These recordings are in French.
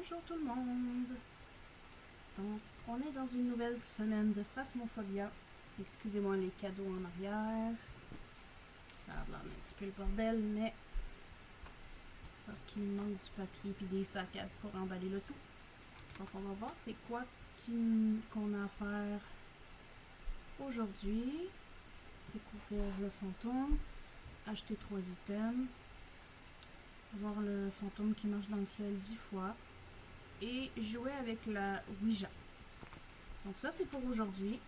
Bonjour tout le monde! Donc, on est dans une nouvelle semaine de Phasmophobia. Excusez-moi les cadeaux en arrière. Ça a l'air un petit peu le bordel, mais parce qu'il me manque du papier et des sacs pour emballer le tout. Donc, on va voir c'est quoi qu'on a à faire aujourd'hui. Découvrir le fantôme, acheter 3 items, voir le fantôme qui marche dans le ciel 10 fois et jouer avec la Ouija. Donc ça c'est pour aujourd'hui.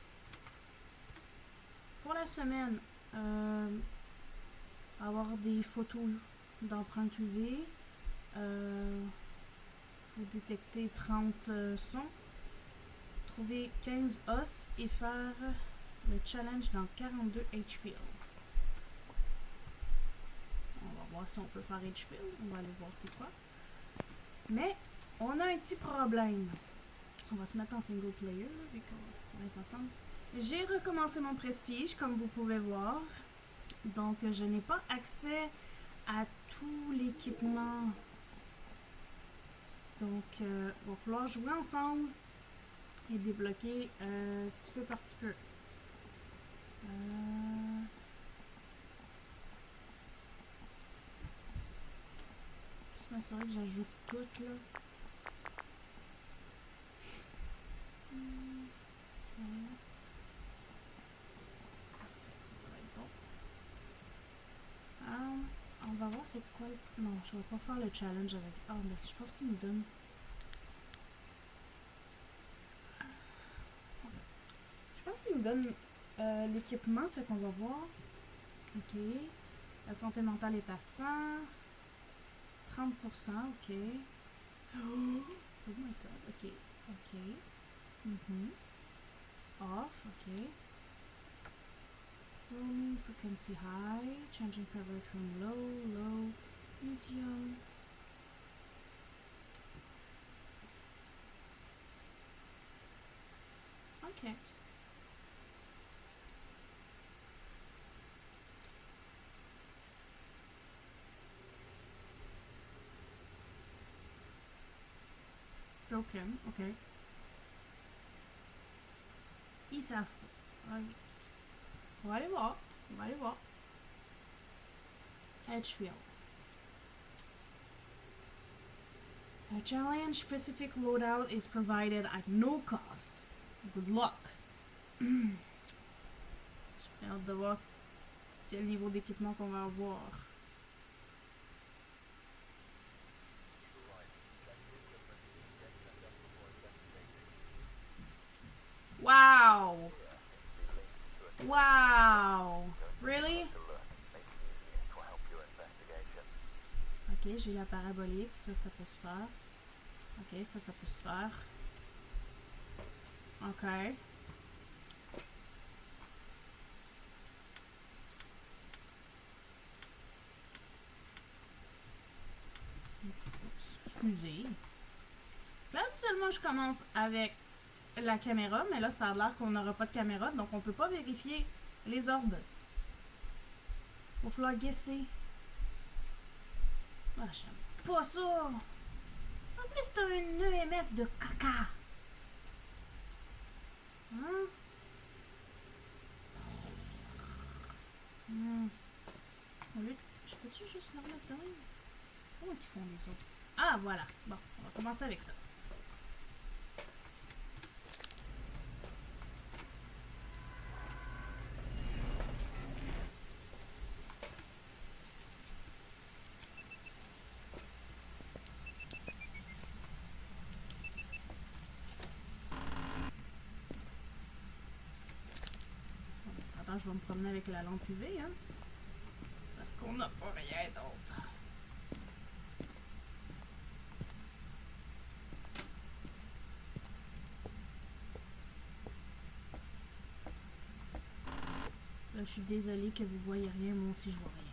Pour la semaine, avoir des photos d'empreintes UV, faut détecter 30 sons, trouver 15 os et faire le challenge dans 42 H-Field. On va voir si on peut faire H-Field, on va aller voir c'est quoi. Mais on a un petit problème. On va se mettre en single player là, vu qu'on est ensemble. J'ai recommencé mon prestige, comme vous pouvez voir. Donc, je n'ai pas accès à tout l'équipement. Donc, il va falloir jouer ensemble et débloquer petit peu par petit peu. Juste m'assurer que j'ajoute tout là. Ça va être bon. On va voir c'est quoi. Non, je vais pas faire le challenge avec. Ah, mais je pense qu'il me donne. Je pense qu'il me donne l'équipement, fait qu'on va voir. Ok. La santé mentale est à 100. 30%, ok. Oh my god, ok. Ok. Off, ok. Roaming frequency high. Changing cover from low, medium. Ok. Broken, ok. Ils savent pas. Okay. On va aller voir. Edgefield. A challenge specific loadout is provided at no cost. Good luck. J'ai hâte de voir quel niveau d'équipement qu'on va avoir. Wow! Wow! Really? Ok, j'ai la parabolique, ça peut se faire. Ok, ça peut se faire. Ok. Oups, excusez. Là, seulement je commence avec la caméra, mais là, ça a l'air qu'on n'aura pas de caméra, donc on peut pas vérifier les orbes. Il va falloir guesser. Ah, j'aime pas ça! En plus, c'est un EMF de caca! Hein? Je peux-tu juste le remettre dedans? Comment ils font les autres? Ah, voilà. Bon, on va commencer avec ça. Attends, je vais me promener avec la lampe UV, hein? Parce qu'on n'a pas rien d'autre. Là, je suis désolée que vous voyez rien, moi aussi je vois rien.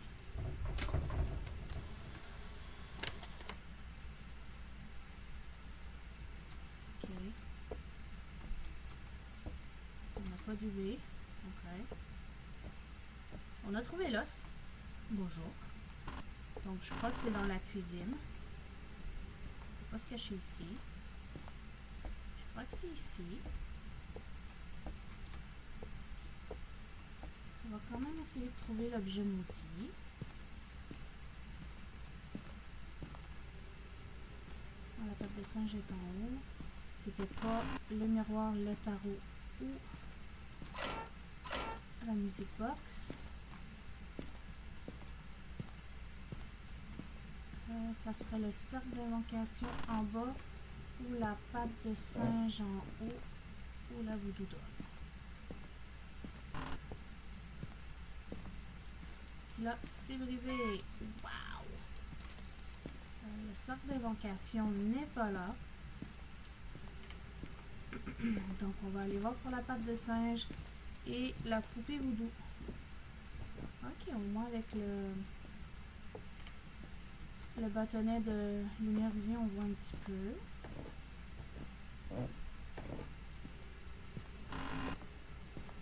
Ok. On n'a pas d'UV. Ok. On a trouvé l'os. Bonjour. Donc, je crois que c'est dans la cuisine. pas se cacher ici. Je crois que c'est ici. On va quand même essayer de trouver l'objet maudit. La table de singe est en haut. C'était pas le miroir, le tarot ou la music box. Ça serait le cercle d'invocation en bas ou la patte de singe en haut ou la voodoo doll. Puis là, c'est brisé. Wow! Le cercle d'invocation n'est pas là. Donc, on va aller voir pour la patte de singe et la poupée voodoo. Ok, au moins avec le bâtonnet de lumière UV, on voit un petit peu.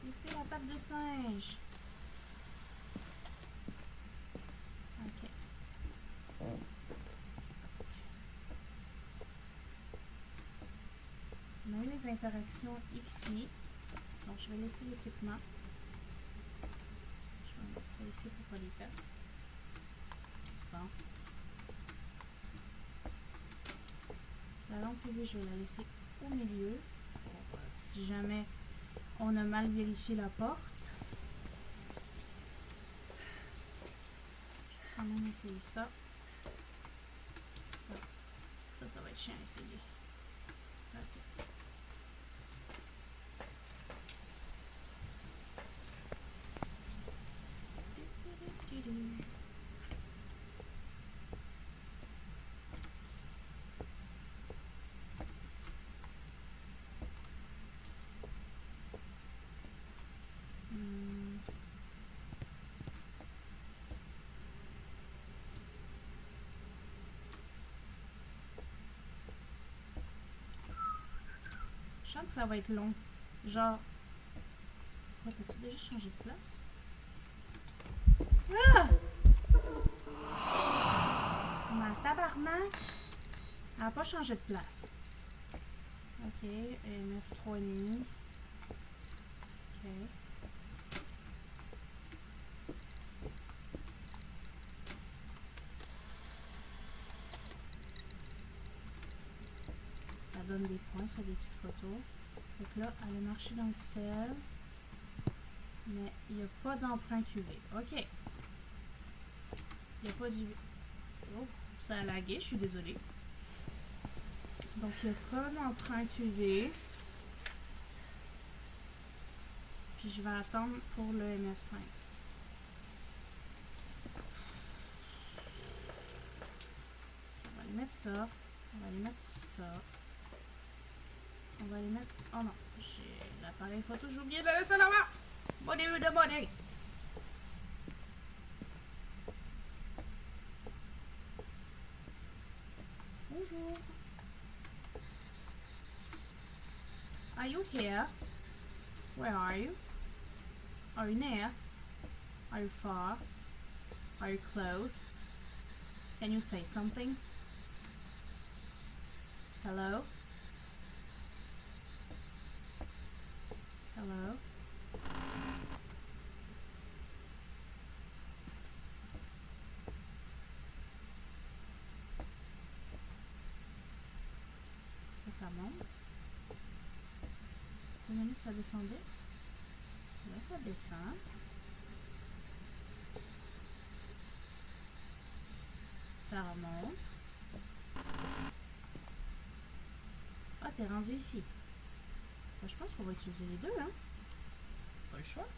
Et c'est la patte de singe. Ok. On a eu les interactions ici. Donc, je vais laisser l'équipement. Je vais mettre ça ici pour pas les perdre. Bon. La lampe UV, je vais la laisser au milieu. Pour, si jamais on a mal vérifié la porte. Je vais quand même essayer ça. Ça va être chiant à essayer. Ok. Je sens que ça va être long. Genre... Quoi, t'as-tu déjà changé de place? Ah! Ma tabarnak! Elle n'a pas changé de place. Ok, EMF 3,5. Ok. Ça donne des points sur des petites photos. Donc là, elle a marché dans le ciel. Mais il n'y a pas d'empreinte UV. Ok. Il n'y a pas d'UV. Oh, ça a lagué, je suis désolée. Donc, il n'y a pas d'empreinte UV. Puis, je vais attendre pour le MF5. On va aller mettre ça. On va aller mettre ça. On va aller mettre... Oh non, j'ai l'appareil photo, j'ai oublié de le laisser là-bas. Body de body. Bonjour. Are you here? Where are you? Are you near? Are you far? Are you close? Can you say something? Hello? Hello? Ça monte. Une minute, ça descendait. Là, ça descend. Ça remonte. Ah, t'es rendu ici. Ben, je pense qu'on va utiliser les deux, hein. Pas le choix.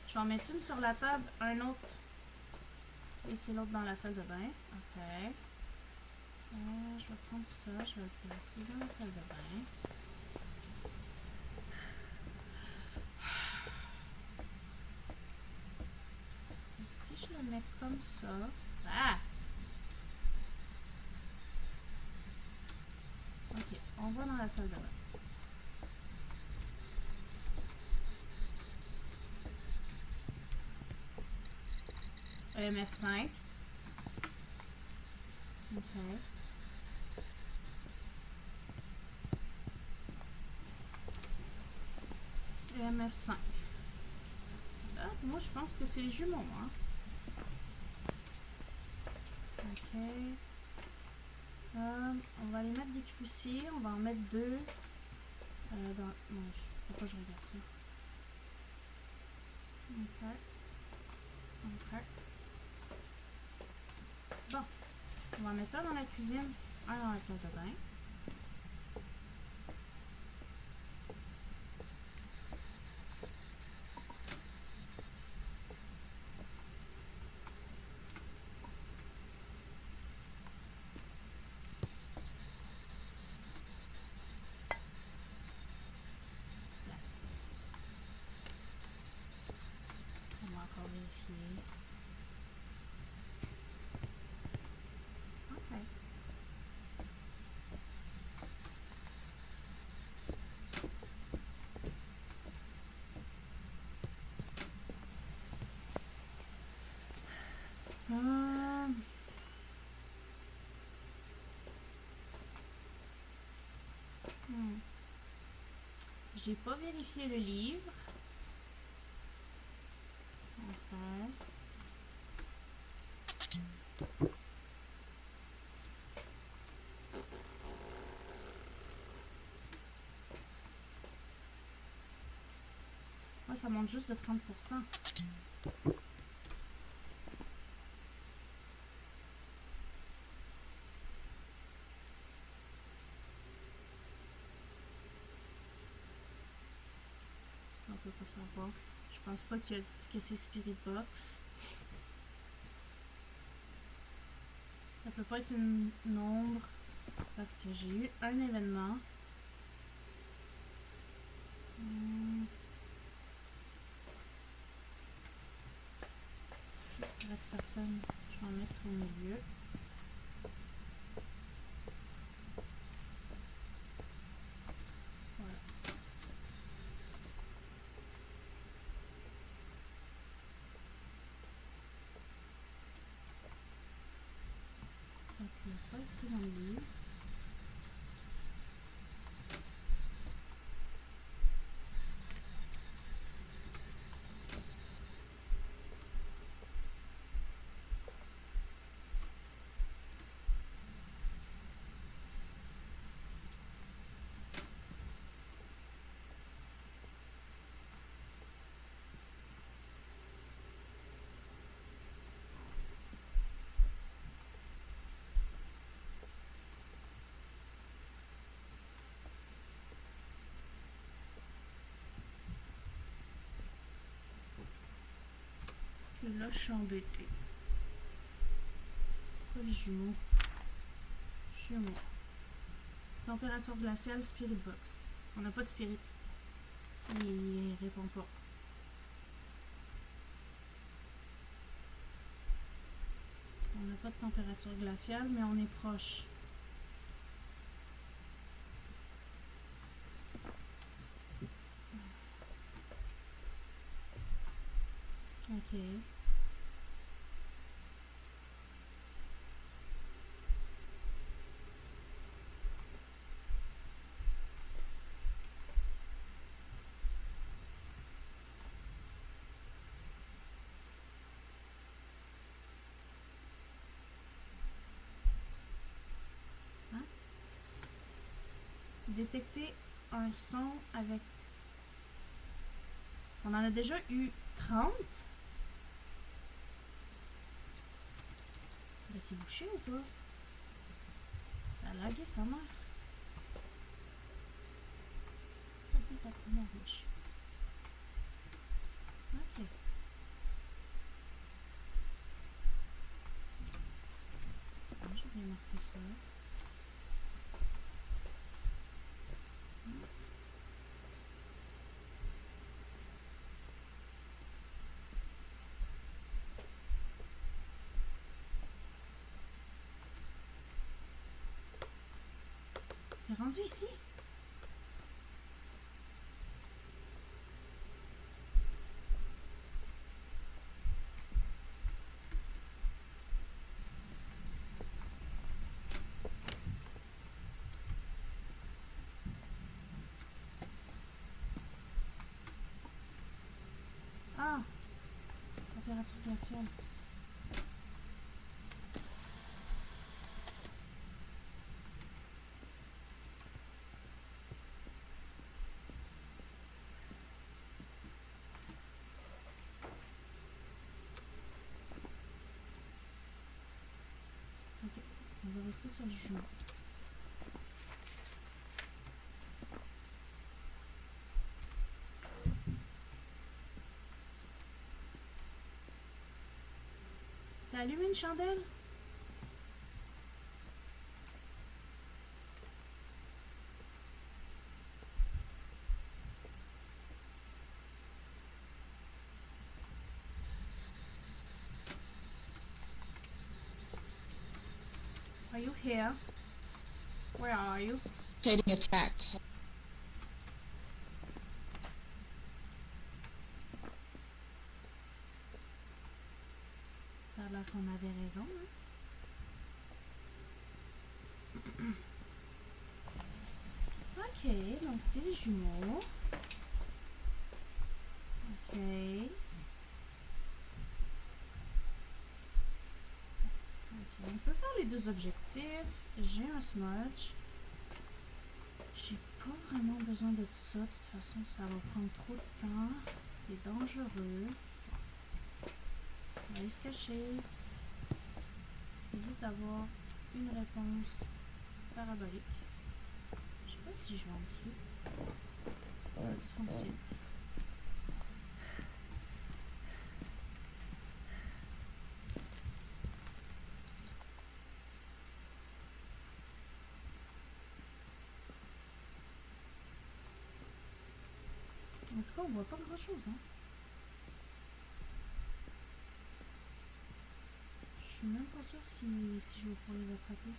Je vais en mettre une sur la table, un autre. Laisser l'autre dans la salle de bain. Ok. Je vais prendre ça, je vais le placer dans la salle de bain. Donc, si je le mets comme ça. Ah! Ok, on va dans la salle de bain. EMF5. Ok. EMF5. Là, moi, je pense que c'est les jumeaux, hein. Ok. On va aller mettre des crucis. On va en mettre 2. Non, pourquoi je regarde ça? Ok. Ok. Bon. On va mettre un dans la cuisine, un dans la salle de bain. Là. On va encore vérifier. Ok. J'ai pas vérifié le livre. Ok. Ouais, ça monte juste de 30%. On peut pas savoir. Je pense pas que c'est Spirit Box. Ça peut pas être une ombre parce que j'ai eu un événement. Juste pour être certaine, je vais en mettre au milieu. Voilà. Donc, il n'a pas été dans le livre. Et là, je suis embêtée. Pas les jumeaux. Jumeaux. Température glaciale, Spirit Box. On n'a pas de Spirit. Il répond pas. On n'a pas de température glaciale, mais on est proche. Ok. Hein? Détecter un son avec... On en a déjà eu 30. Ben, c'est bouché ou pas? Ça a lagué sa mère. Ça peut être ta première mèche. Ok. Je vais marquer ça. T'es rendu ici? température glaciale. Ok, on va rester sur les jumeaux. T'as allumé une chandelle? Are you here? Where are you? Taking attack. Ça a l'air qu'on avait raison, hein? Ok, donc c'est les jumeaux. Ok. Ok, on peut faire les deux objectifs. J'ai un smudge. J'ai pas vraiment besoin de ça. De toute façon, ça va prendre trop de temps. C'est dangereux. On va aller se cacher. Essayer d'avoir une réponse parabolique. Je sais pas si je vais en dessous. Ça va dysfonctionner. En tout cas, on voit pas grand chose, hein. Je suis même pas sûre si je vais pouvoir les attraper.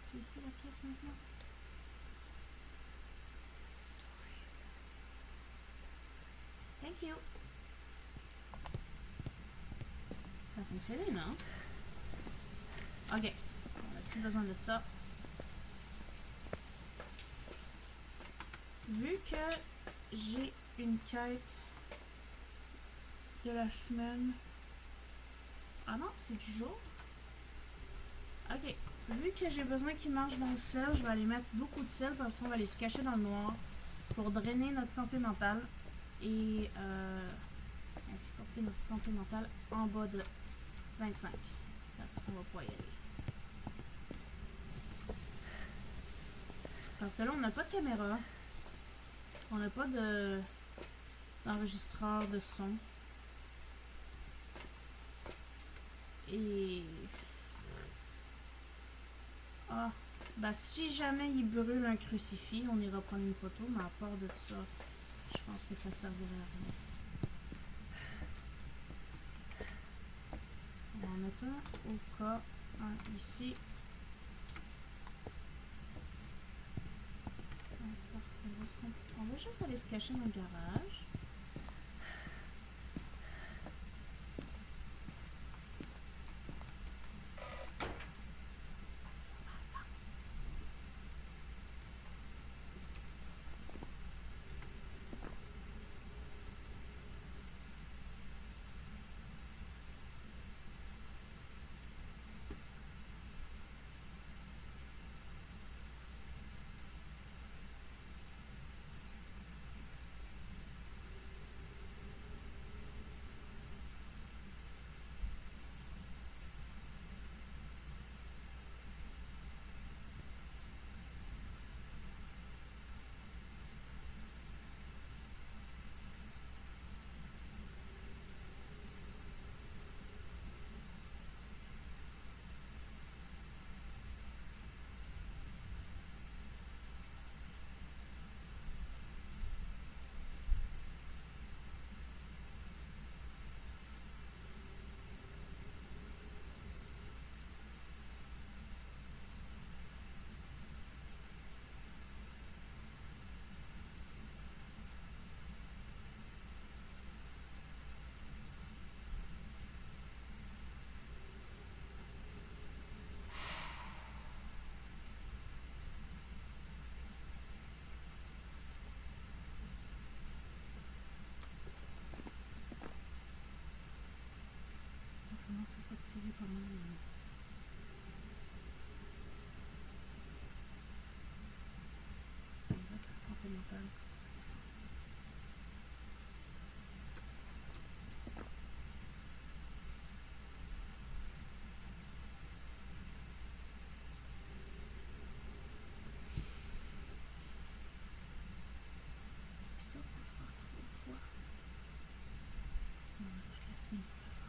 C'est ici la pièce maintenant. Thank you. Ça a fonctionné, non? Ok. On n'a plus besoin de ça. Vu que j'ai une quête de la semaine... Ah non, c'est du jour? Ok. Vu que j'ai besoin qu'ils marchent dans le sel, je vais aller mettre beaucoup de sel, parce qu'on va aller se cacher dans le noir pour drainer notre santé mentale et ainsi porter notre santé mentale en bas de 25. Après ça, on va pouvoir y aller. Parce que là, on n'a pas de caméra. On n'a pas d'enregistreur de son. Et... Ah, bah si jamais il brûle un crucifix, on ira prendre une photo, mais à part de ça, je pense que ça servirait à rien. On va en mettre un au cas, un ici. On va juste aller se cacher dans le garage. commence à s'activer pas mal. C'est exact la santé mentale, ça descend. Ça, faut le faire 3 fois. On a toute la semaine pour le faire.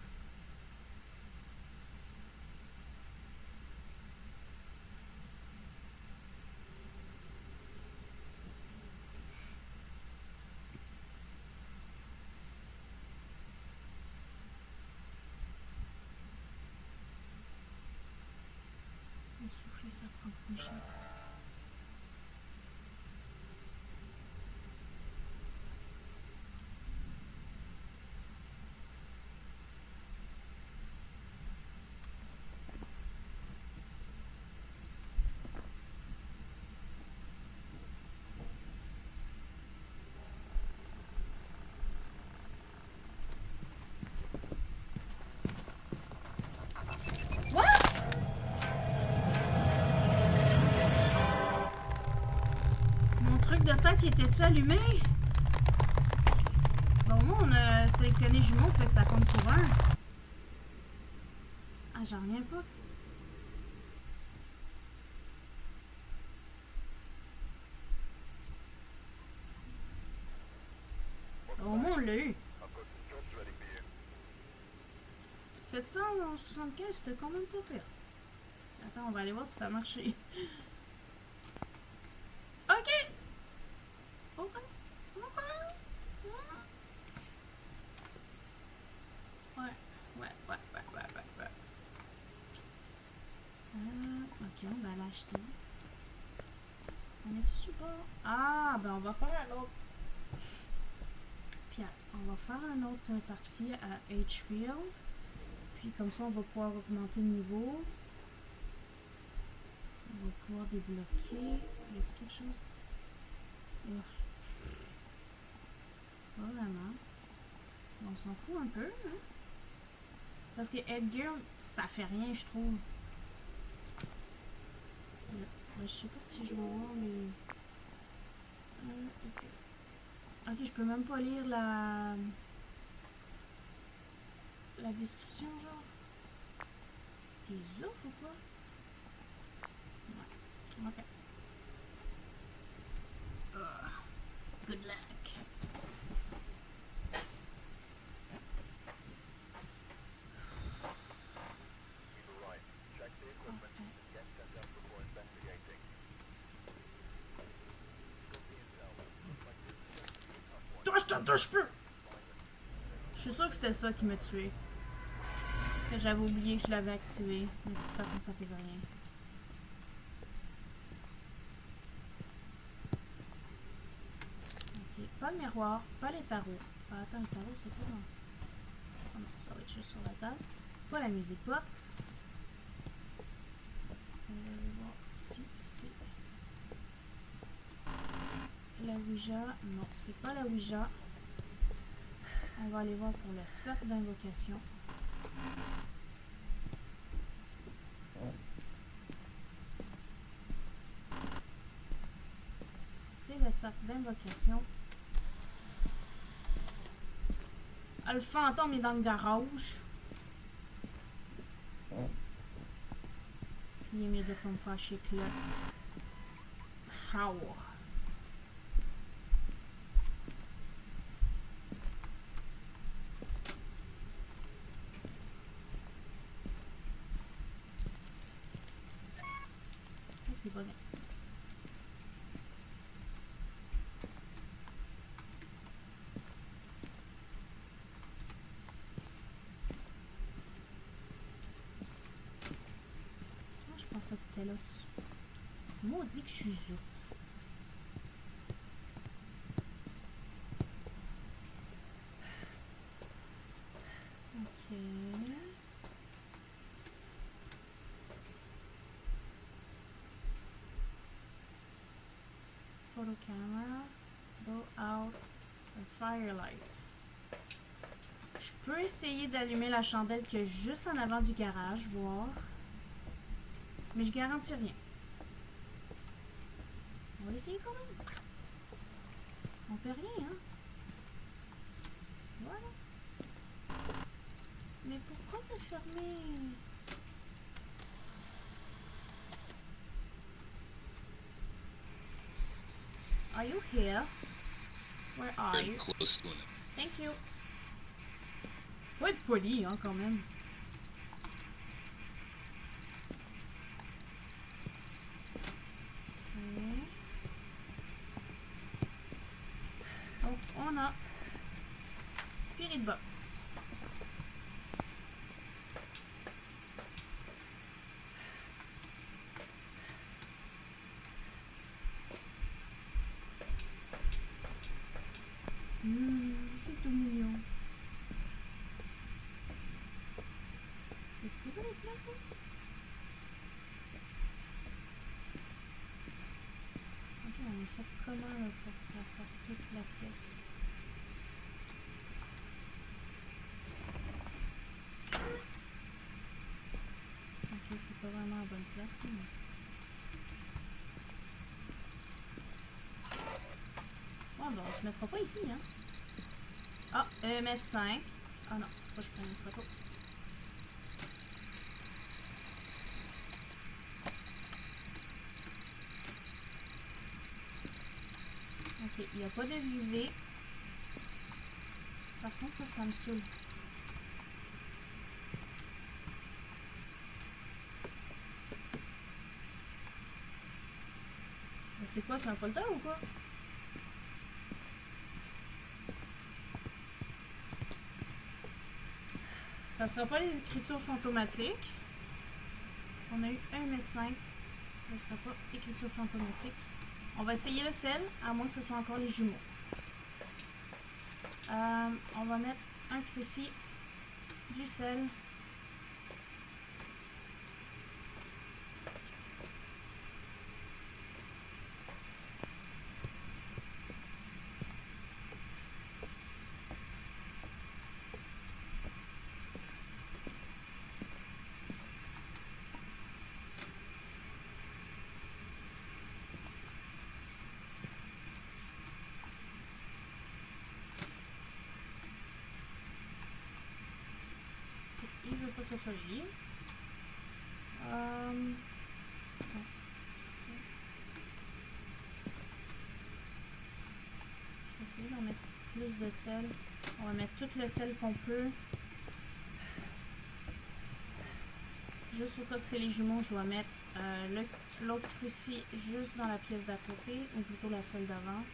Souffler, ça prend plus cher. De tête, il était-tu allumé? Bon, moi, on a sélectionné jumeaux, fait que ça compte pour un. Ah, j'en reviens pas. Au moins, on l'a eu. 775, c'était quand même pas pire. Attends, on va aller voir si ça a marché. Ok! Ok. Ouais. Ok, on va l'acheter. On est super. Ah, ben on va faire un autre. Puis on va faire un autre partie à H-Field. Puis comme ça, on va pouvoir augmenter le niveau. On va pouvoir débloquer. Y a-t-il quelque chose? Pas vraiment. On s'en fout un peu, hein? Parce que Edgar, ça fait rien, je trouve. Je sais pas si je vais voir les... ok. Ok, je peux même pas lire la description, genre. T'es ouf ou quoi? Ouais. Ok. Good luck. Touche plus! Je suis sûre que c'était ça qui m'a tué. Que j'avais oublié que je l'avais activé. Mais de toute façon, ça faisait rien. Ok, pas le miroir, pas les tarots. Ah, attends, les tarots, c'est quoi? Oh non, ça va être juste sur la table. Pas la music box. On va voir si c'est la Ouija. Non, c'est pas la Ouija. On va aller voir pour le cercle d'invocation. C'est le cercle d'invocation. Ah, le fantôme est dans le garage. Puis il est mieux de pas me faire chier que là. Shower. C'est pas bien. Je pensais que c'était là. Moi, on dit que je suis zouf. Ok. Photo camera. Go out. A firelight. Je Je peux essayer d'allumer la chandelle qui est juste en avant du garage, voir. Mais je garantis rien. On va essayer quand même. On perd rien, hein? Voilà. Mais pourquoi t'as fermé? Are you here? Where are you? Thank you. Faut être poli, hein, quand même. Okay. Donc, on a Spirit Box. C'est tout mignon. C'est supposé être là, ça? Ok, on met ça comment là, pour que ça fasse toute la pièce? Ok, c'est pas vraiment à bonne place, mais... Bon, ben, on se mettra pas ici, hein? Ah, EMF5. Ah non, faut que je prenne une photo. Ok, il n'y a pas de UV. Par contre, ça me saoule. C'est quoi, c'est un polter ou quoi? Ça sera pas les écritures fantomatiques. On a eu un MS5. Ça sera pas écriture fantomatique. On va essayer le sel, à moins que ce soit encore les jumeaux. On va mettre un cruci, du sel. Il veut pas que ce soit lié. Je vais essayer d'en mettre plus de sel. On va mettre tout le sel qu'on peut. Juste au cas que c'est les jumeaux, je vais mettre l'autre cruci juste dans la pièce d'à côté, ou plutôt la celle d'avant.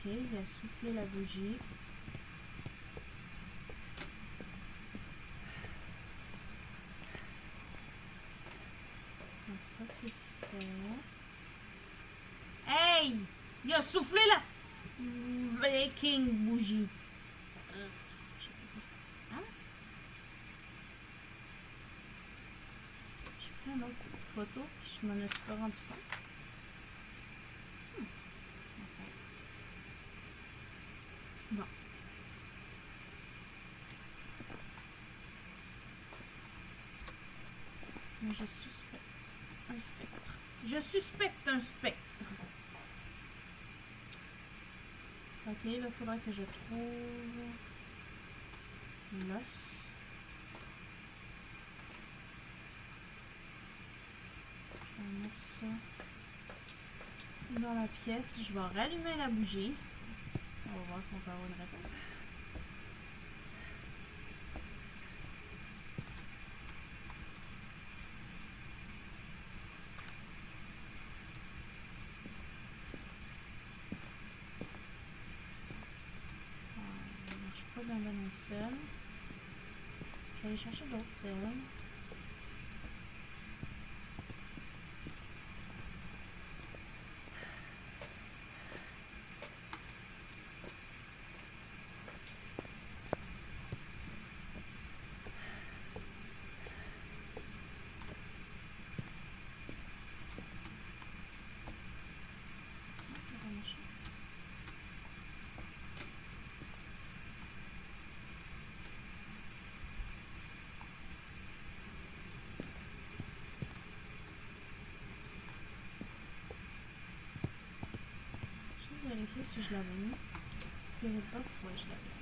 Ok, il a soufflé la bougie. Donc ça c'est fait. Hey! Il a soufflé la freaking bougie. Je sais pas ce que... Hein? J'ai pris une autre photo puis je m'en suis pas rendu compte. Okay. Bon. Mais je suspecte un spectre. Je suspecte un spectre. Ok, là, il faudra que je trouve l'os. Je vais mettre ça dans la pièce. Je vais rallumer la bougie. On va voir si on peut avoir une réponse. Ça ne marche pas dans le sel. Je vais aller chercher d'autres sels. si je l'avais mis. Spirit Box, ouais, je l'avais.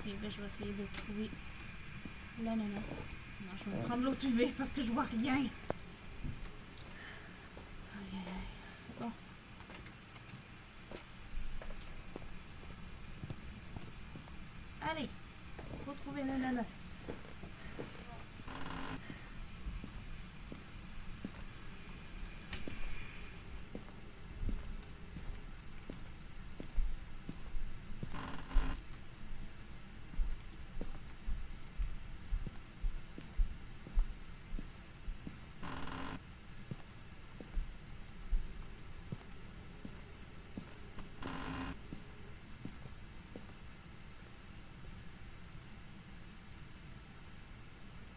Et ben, je vais essayer de trouver l'ananas. Non, je vais prendre l'autre UV parce que je vois rien. Aïe, aïe, aïe. Bon. Allez, faut trouver l'ananas.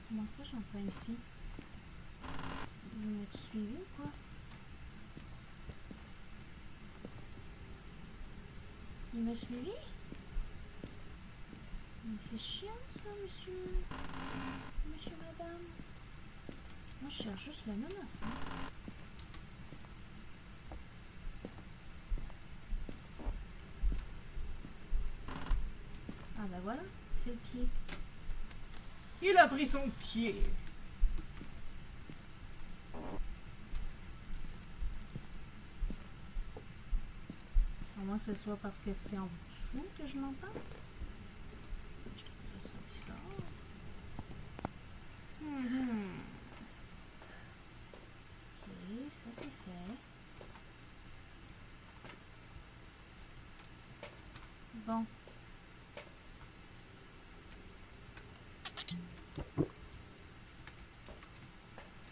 Comment ça, j'entends ici? Vous m'êtes suivi ou quoi? Il m'a suivi? Mais c'est chiant ça, monsieur. Monsieur, madame. Moi, je cherche juste l'ananas. Hein. Ah ben voilà, c'est le pied. Il a pris son pied. À moins que ce soit parce que c'est en dessous que je l'entends. Je trouverais ça bizarre. Ok, ça c'est fait. Bon.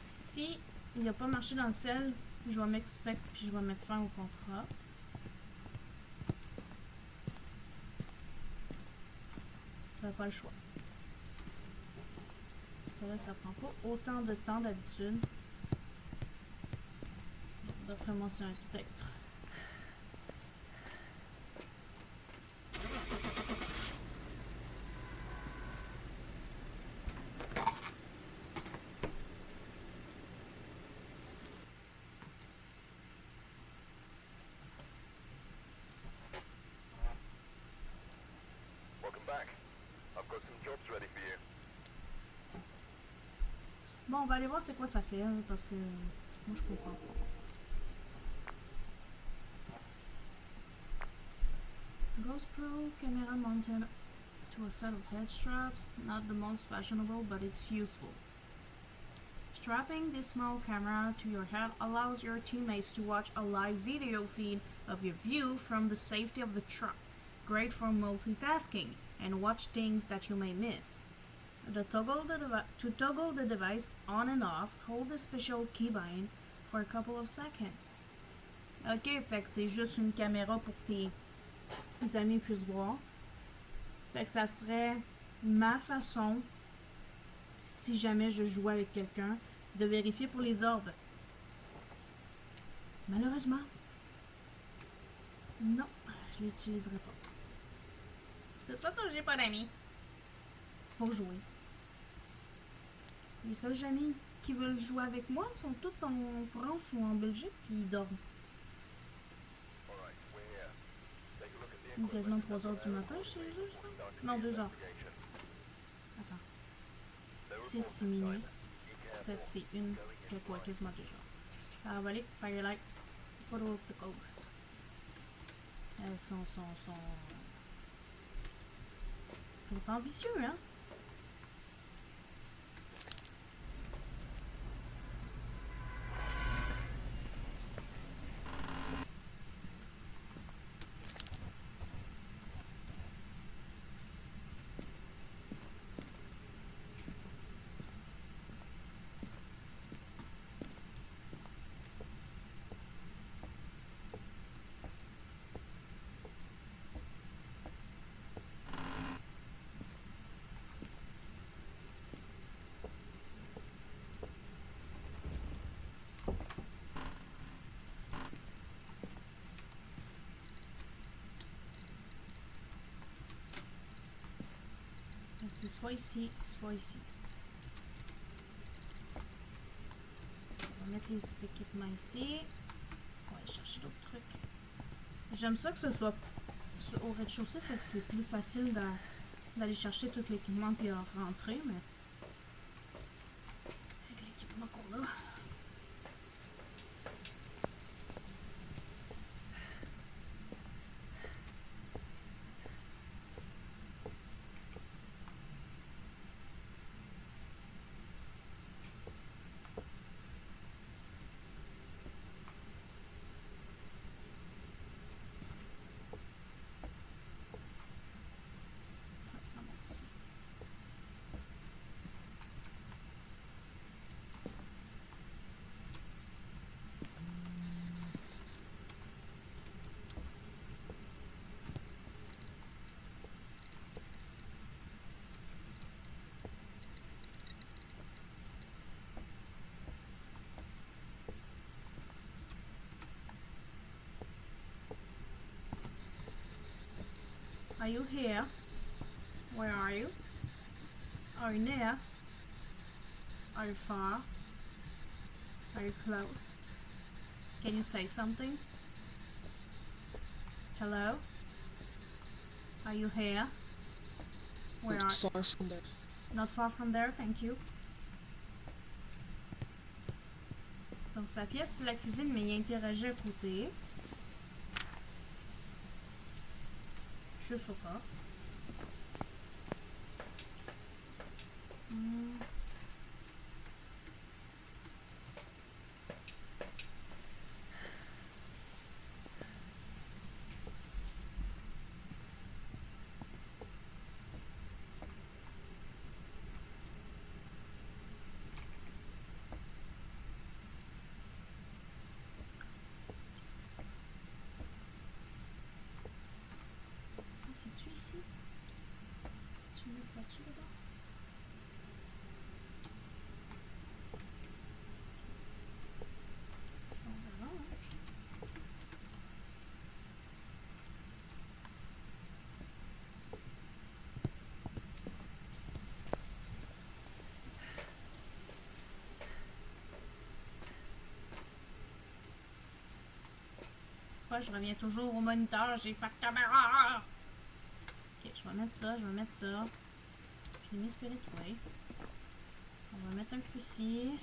Si il n'a pas marché dans le sel, je vais m'expect puis je vais mettre fin au contrat. J'avais pas le choix. Parce que là, ça prend pas autant de temps d'habitude. D'après moi, c'est un spectre. Bon, on va aller voir c'est quoi ça fait, hein, parce que moi je comprends pas. Ghost Pro camera mounted to a set of head straps, not the most fashionable, but it's useful. Strapping this small camera to your head allows your teammates to watch a live video feed of your view from the safety of the truck. Great for multitasking and watch things that you may miss. To toggle the device on and off, hold the special keybind for a couple of seconds. Ok, fait que c'est juste une caméra pour que tes amis puissent voir. Fait que ça serait ma façon, si jamais je jouais avec quelqu'un, de vérifier pour les orbes. Malheureusement, non, je l'utiliserai pas. De toute façon, j'ai pas d'amis pour jouer. Les seuls amis qui veulent jouer avec moi sont tous en France ou en Belgique, puis ils dorment. Il est quasiment 3h du matin chez eux, je crois. Non, 2h. Attends. 6, c'est minuit. 7, c'est 1. Fait quoi, quasiment 2h. Parabolique, Firelight, Photo of the Ghost. Elles sont ambitieux, hein? C'est soit ici, soit ici. On va mettre les équipements ici. On va aller chercher d'autres trucs. J'aime ça que ce soit au rez-de-chaussée, fait que c'est plus facile d'aller chercher tout l'équipement puis rentrer, mais avec l'équipement qu'on a. Ça monte ici. Are you here? Where are you? Are you near? Are you far? Are you close? Can you say something? Hello? Are you here? Where Not are far from there. Not far from there, thank you. Donc sa pièce c'est la cuisine, mais il interagit à côté. Je sais pas. C'est-tu ici? Tu mets là-dessus d'abord? On verra, hein? Ouais, je reviens toujours au moniteur, j'ai pas de caméra! Ok, je vais mettre ça, je vais mettre ça. J'ai mis Spirit Way. On va mettre un peu ici.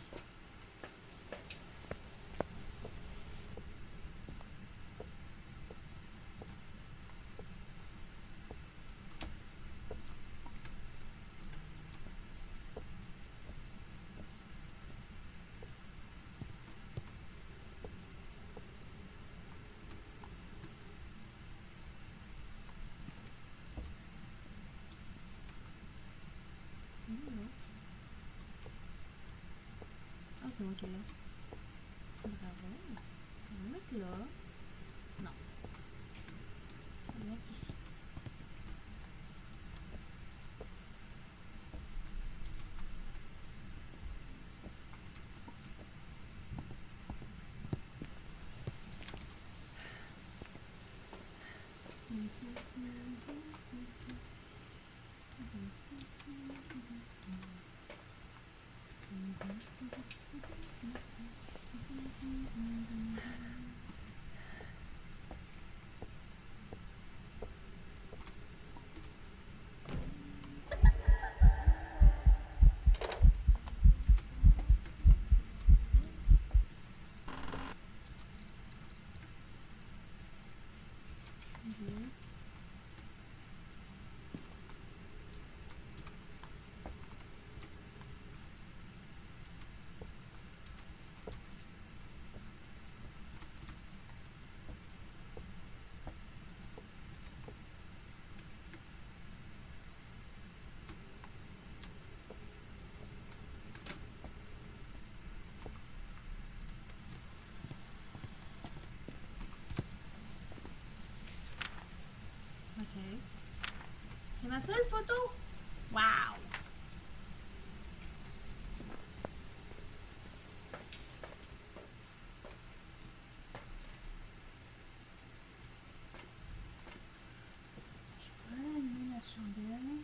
Ah, c'est moi qui est là. Bravo. On va le mettre là. Non. On va le mettre ici. Ok. C'est ma seule photo? Wow! Je vais allumer la chandelle.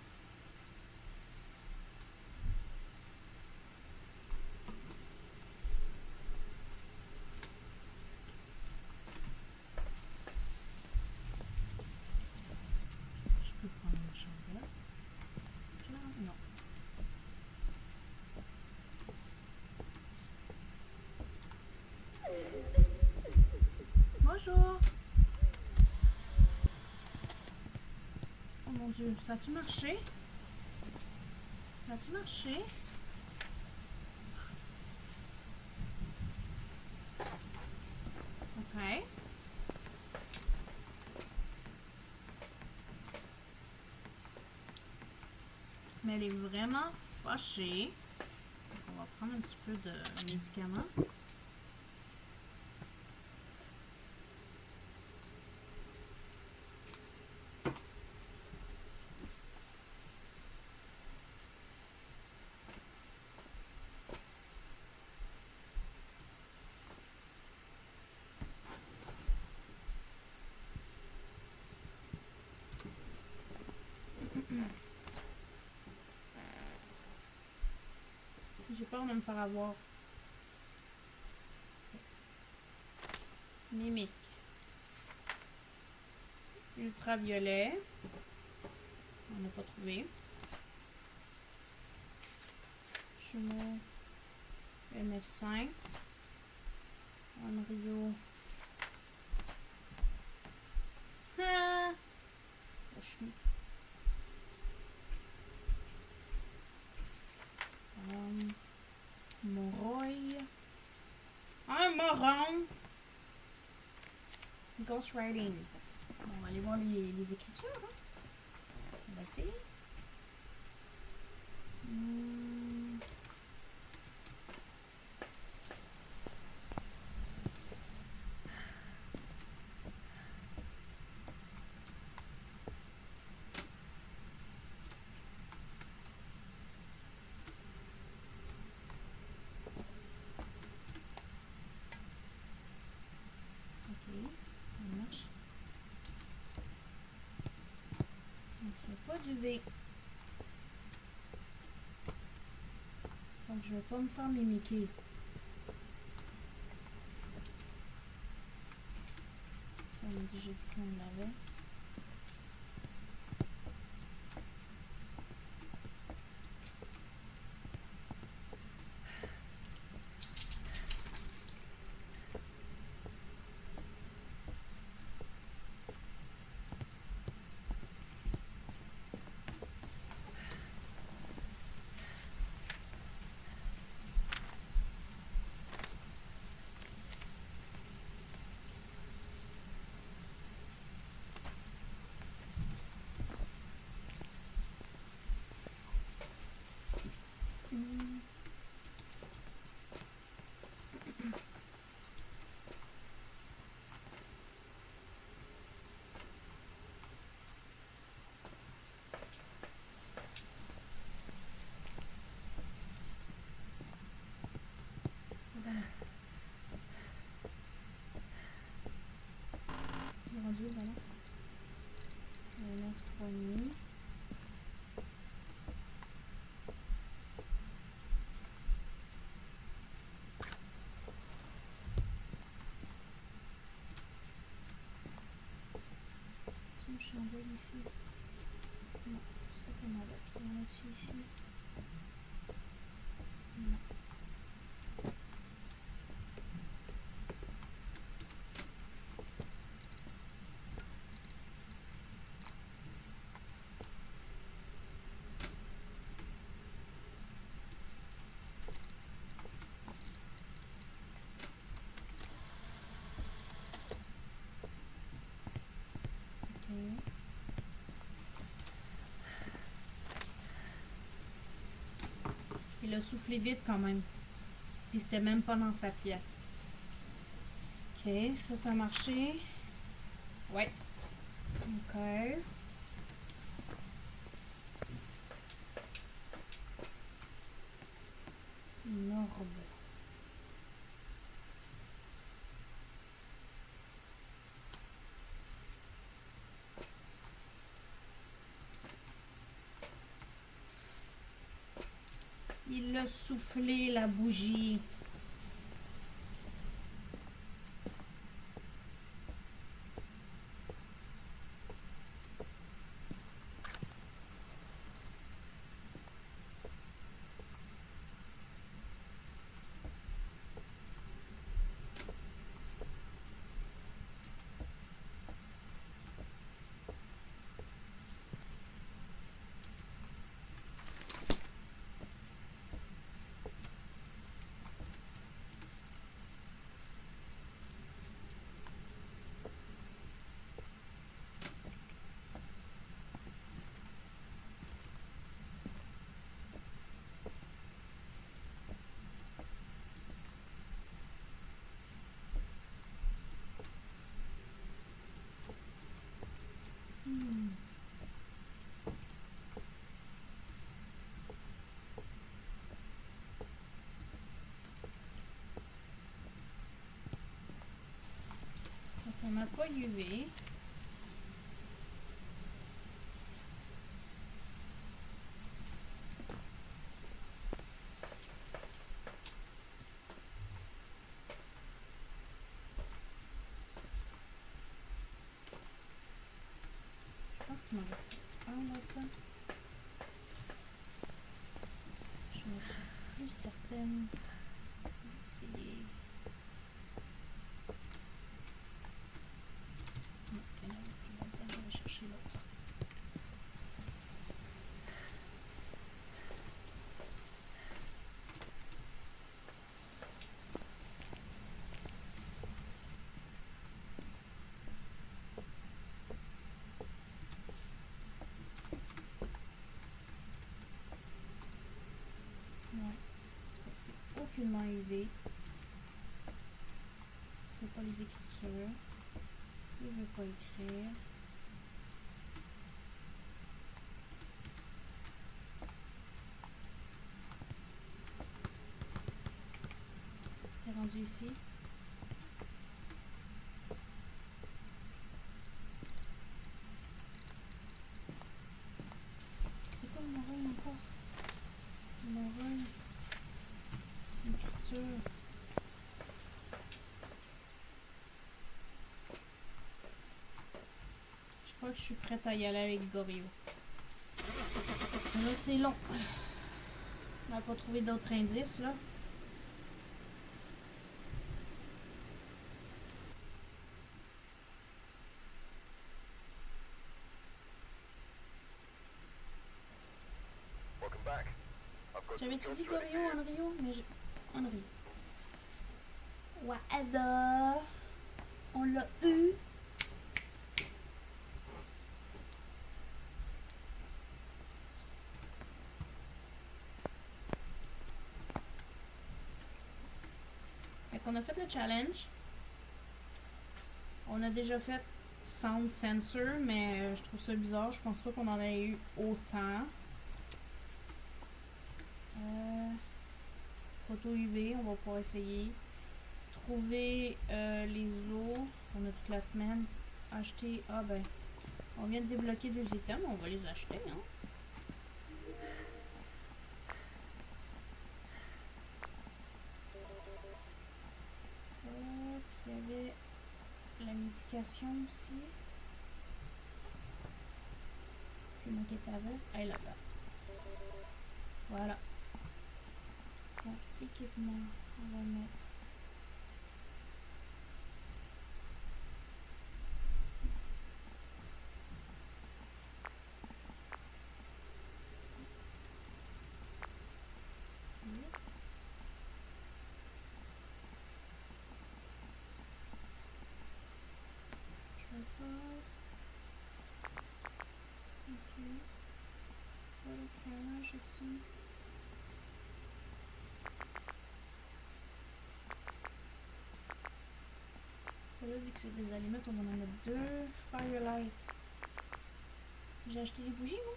ça? Oh mon Dieu, ça a-tu marché? Ça a-tu marché? Ok. Mais elle est vraiment fâchée. On va prendre un petit peu de médicaments. J'ai peur de me faire avoir. Mimique. Ultraviolet. On n'a pas trouvé. Jumeau. MF5. Onryo. Ah! Moroi. Un moron. Ghostwriting. Bon, on va aller voir les écritures. Hein? On va essayer. Du V. Donc je vais pas me faire mimiquer. Ça on a déjà dit qu'on l'avait. Rendu voilà. 9, 3,5. Une chandelle ici. Non, c'est pas mal. On va mettre ici. Non. Il a soufflé vite quand même. Puis c'était même pas dans sa pièce. Ok, ça a marché. Ouais. Ok. Une orbe. Il a soufflé la bougie. pas UV. Je pense qu'il m'en reste un là-dedans. Je me suis plus certaine. On va essayer. Non, il y en a plus là-dedans. Je vais chercher l'autre. Ouais. C'est aucunement UV. C'est pas les écritures. Il veut pas écrire. T'es rendu ici? C'est quoi le morin encore? Le morin. L'écriture. Je crois que je suis prête à y aller avec Goryo. Parce que là, c'est long. On n'a pas trouvé d'autres indices, là. J'avais-tu dit Goryo, Onryo? Mais je... Onryo. Wada. On l'a eu. Fait qu'on a fait le challenge. On a déjà fait Sound Sensor, mais je trouve ça bizarre. Je pense pas qu'on en ait eu autant. Photo UV, on va pouvoir essayer. Trouver les os. On a toute la semaine. Acheter. Ah ben. On vient de débloquer 2 items. On va les acheter, hein. Il y avait la médication aussi. C'est moi qui est avec. Elle est là-bas. Voilà. Donc, équipement, on va mettre. Ok. Pas l'éclairage ici. Là, vu que c'est des allumettes, on va en mettre 2. Firelight. J'ai acheté des bougies, moi.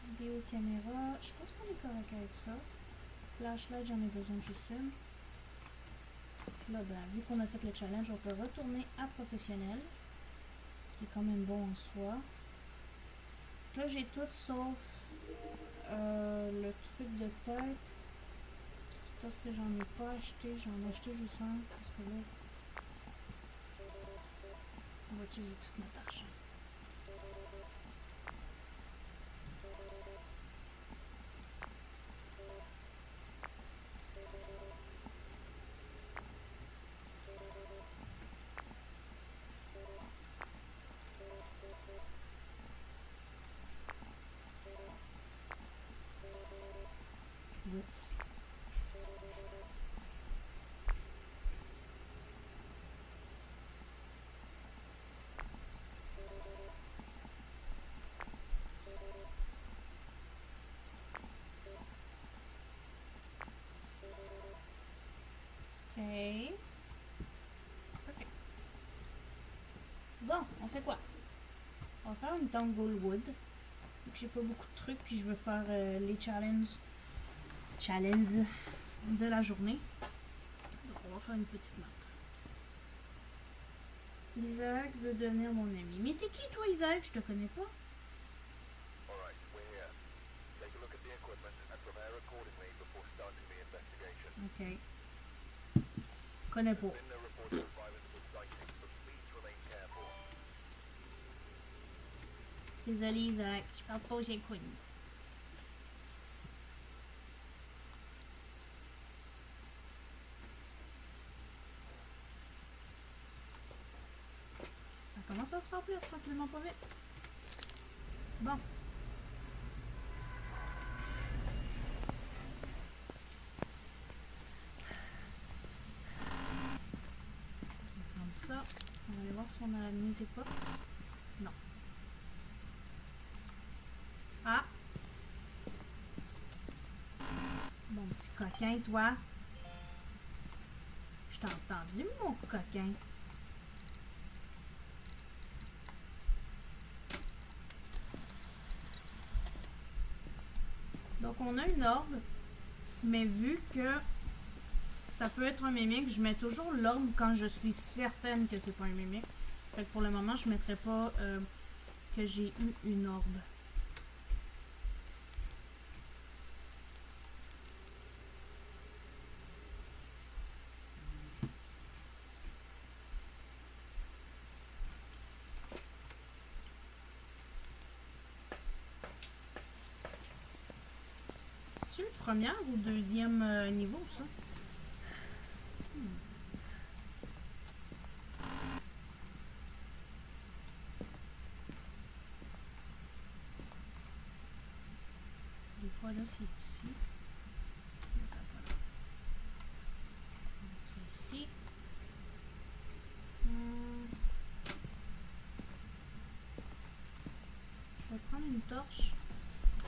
Vidéo caméra. Je pense qu'on est correct avec ça. Flashlight, j'en ai besoin de juste une. Là, ben, vu qu'on a fait le challenge, on peut retourner à professionnel. Qui est quand même bon en soi. Là, j'ai tout sauf le truc de tête. C'est parce que j'en ai pas acheté. J'en ai acheté juste un. Parce que là, on va utiliser tout notre argent. Oups. Ok. Parfait. Bon, on fait quoi? On va faire une Tanglewood. J'ai pas beaucoup de trucs, puis je veux faire les challenges de la journée. Donc on va faire une petite map. Isaac veut devenir mon ami. Mais t'es qui, toi, Isaac? Je te connais pas. Ok. Connais pas. Désolé, Isaac. Je parle pas aux inconnus. Ça commence à se remplir tranquillement pas vite. Bon. Ça, on va aller voir si on a la music box. Non. Ah! Mon petit coquin, toi. Je t'ai entendu, mon coquin. Donc, on a une orbe, mais vu que ça peut être un mimique, je mets toujours l'orbe quand je suis certaine que c'est pas un mimique. Fait que pour le moment, je mettrai pas que j'ai eu une orbe. C'est une première ou deuxième niveau, ça? Des fois, là, c'est ici. Là, ça va là. On va mettre ça ici. Je vais prendre une torche.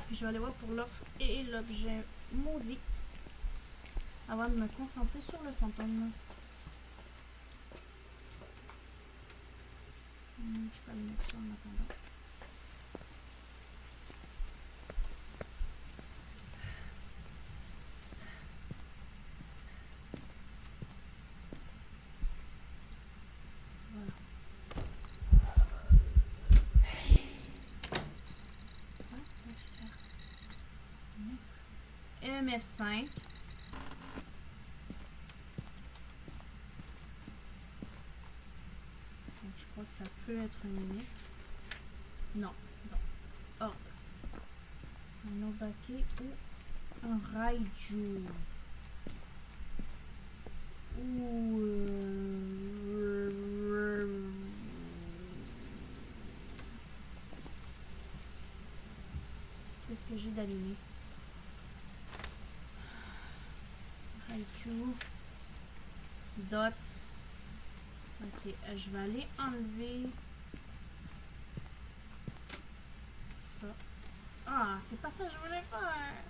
Puis je vais aller voir pour l'ours et l'objet maudit. Avant de me concentrer sur le fantôme. Je peux aller mettre ça en attendant. Voilà. On va te faire mettre EMF5. Donc je crois que ça peut être un mimique. Non, non. Orbe. Un Obake ou un Raiju. Ou qu'est-ce que j'ai d'allumé? Raiju. Dots. Ok, je vais aller enlever ça. Ah, c'est pas ça que je voulais faire.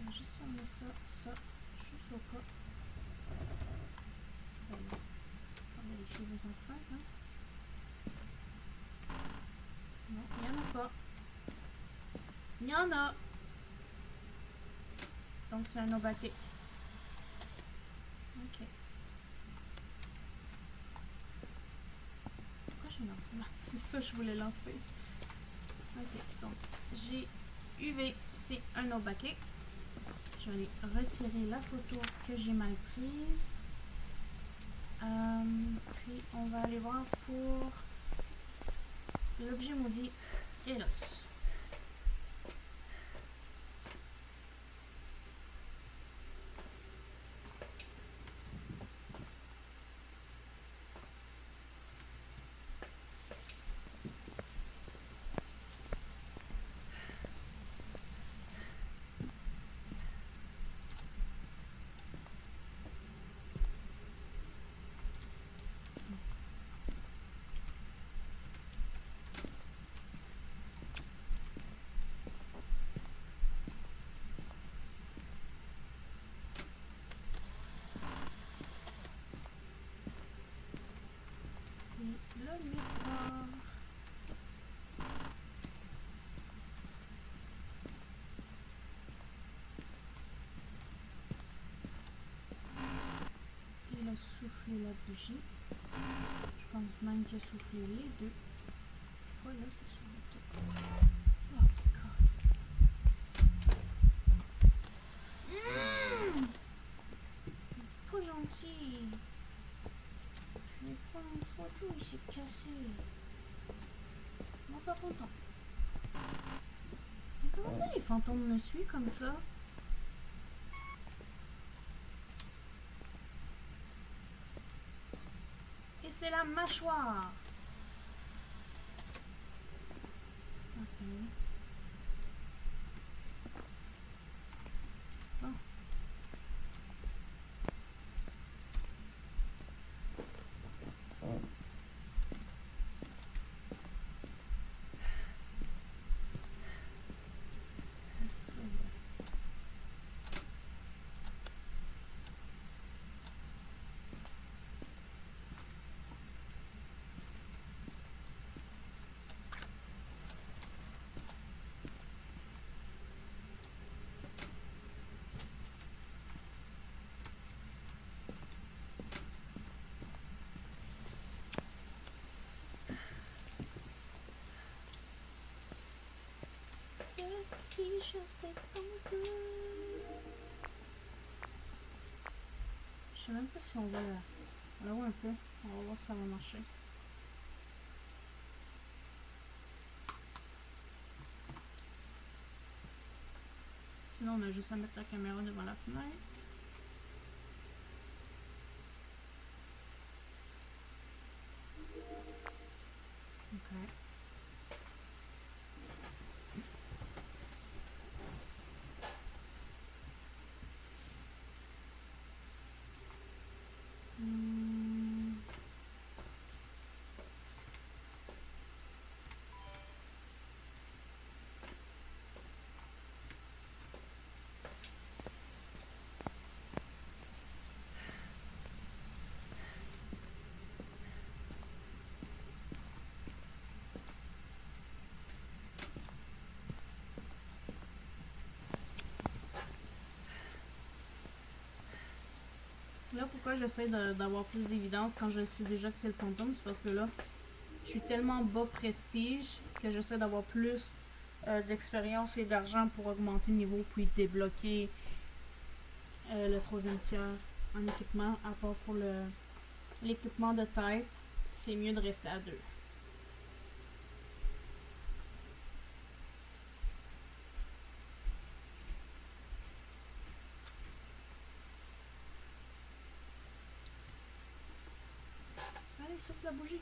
Je vais juste fermer ça, juste au cas. On va vérifier les empreintes. Hein. Non, il n'y en a pas. Il y en a. Donc c'est un Obake. Ok. Pourquoi j'ai lancé là? C'est ça que je voulais lancer. Ok, donc j'ai UV, c'est un Obake. Je vais aller retirer la photo que j'ai mal prise. Puis on va aller voir pour l'objet maudit et l'os. Le miroir. Il a soufflé la bougie. Je pense même qu'il a soufflé les deux. Pourquoi là, c'est sur le top? Oh my god. Pas gentil. Je vais prendre une photo, il s'est cassé. Moi pas content. Mais comment ça les fantômes me suivent comme ça? Et c'est la mâchoire. Ok. Bon. C'est ça. Ce qui chantait comme tout. Je sais même pas si on va là. On la voit un peu. On va voir si ça va marcher. Sinon, on a juste à mettre la caméra devant la fenêtre. Ok. Là, pourquoi j'essaie d'avoir plus d'évidence quand je sais déjà que c'est le fantôme, c'est parce que là, je suis tellement bas prestige que j'essaie d'avoir plus d'expérience et d'argent pour augmenter le niveau puis débloquer le troisième tiers en équipement. À part pour l'équipement de tête, c'est mieux de rester à 2. Allez, souffle la bougie.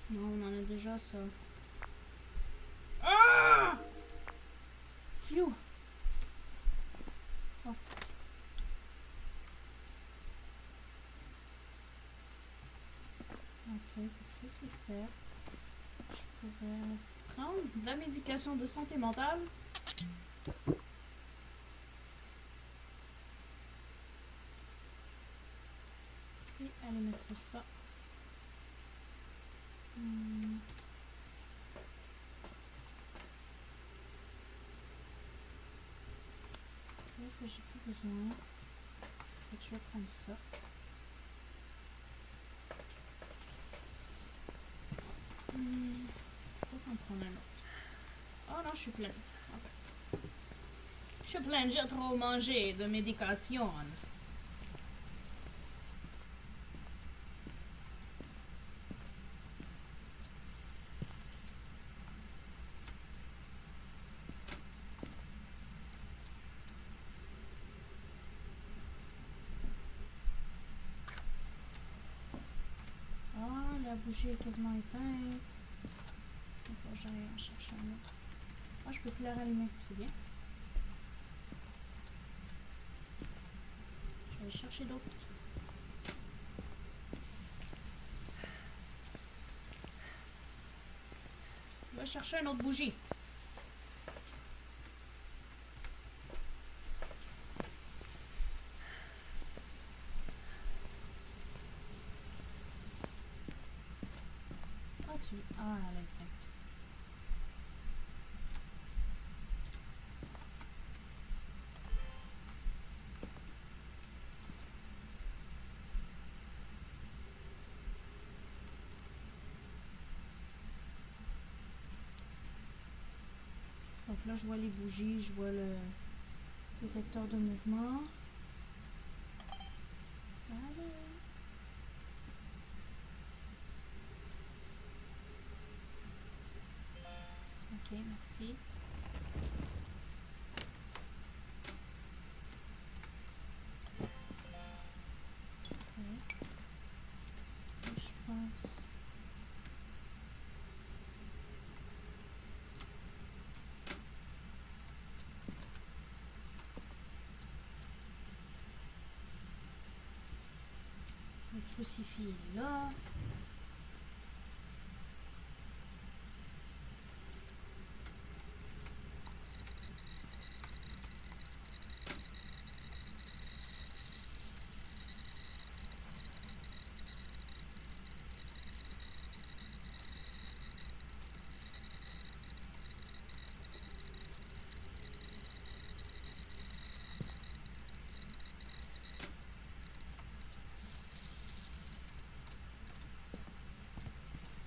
Non, on en a déjà ça. Ah! Phew! Oh. Ok, ça c'est fait. Je pourrais prendre de la médication de santé mentale. Et aller mettre ça. Là, ça j'ai plus besoin. Donc, je vais prendre ça. Peut-être en prendre un autre. Oh non, je suis pleine. Okay. Je suis pleine, j'ai trop mangé de médication. La bougie est quasiment éteinte. Donc là, j'allais en chercher un autre. Ah, je peux plus la rallumer, c'est bien. Je vais aller chercher d'autres. Je vais chercher une autre bougie. tu... Ah, elle est éteinte. Donc là, je vois les bougies, je vois le détecteur de mouvement. Allez. Ok, merci. Ok. Je pense... Le crucifix est là.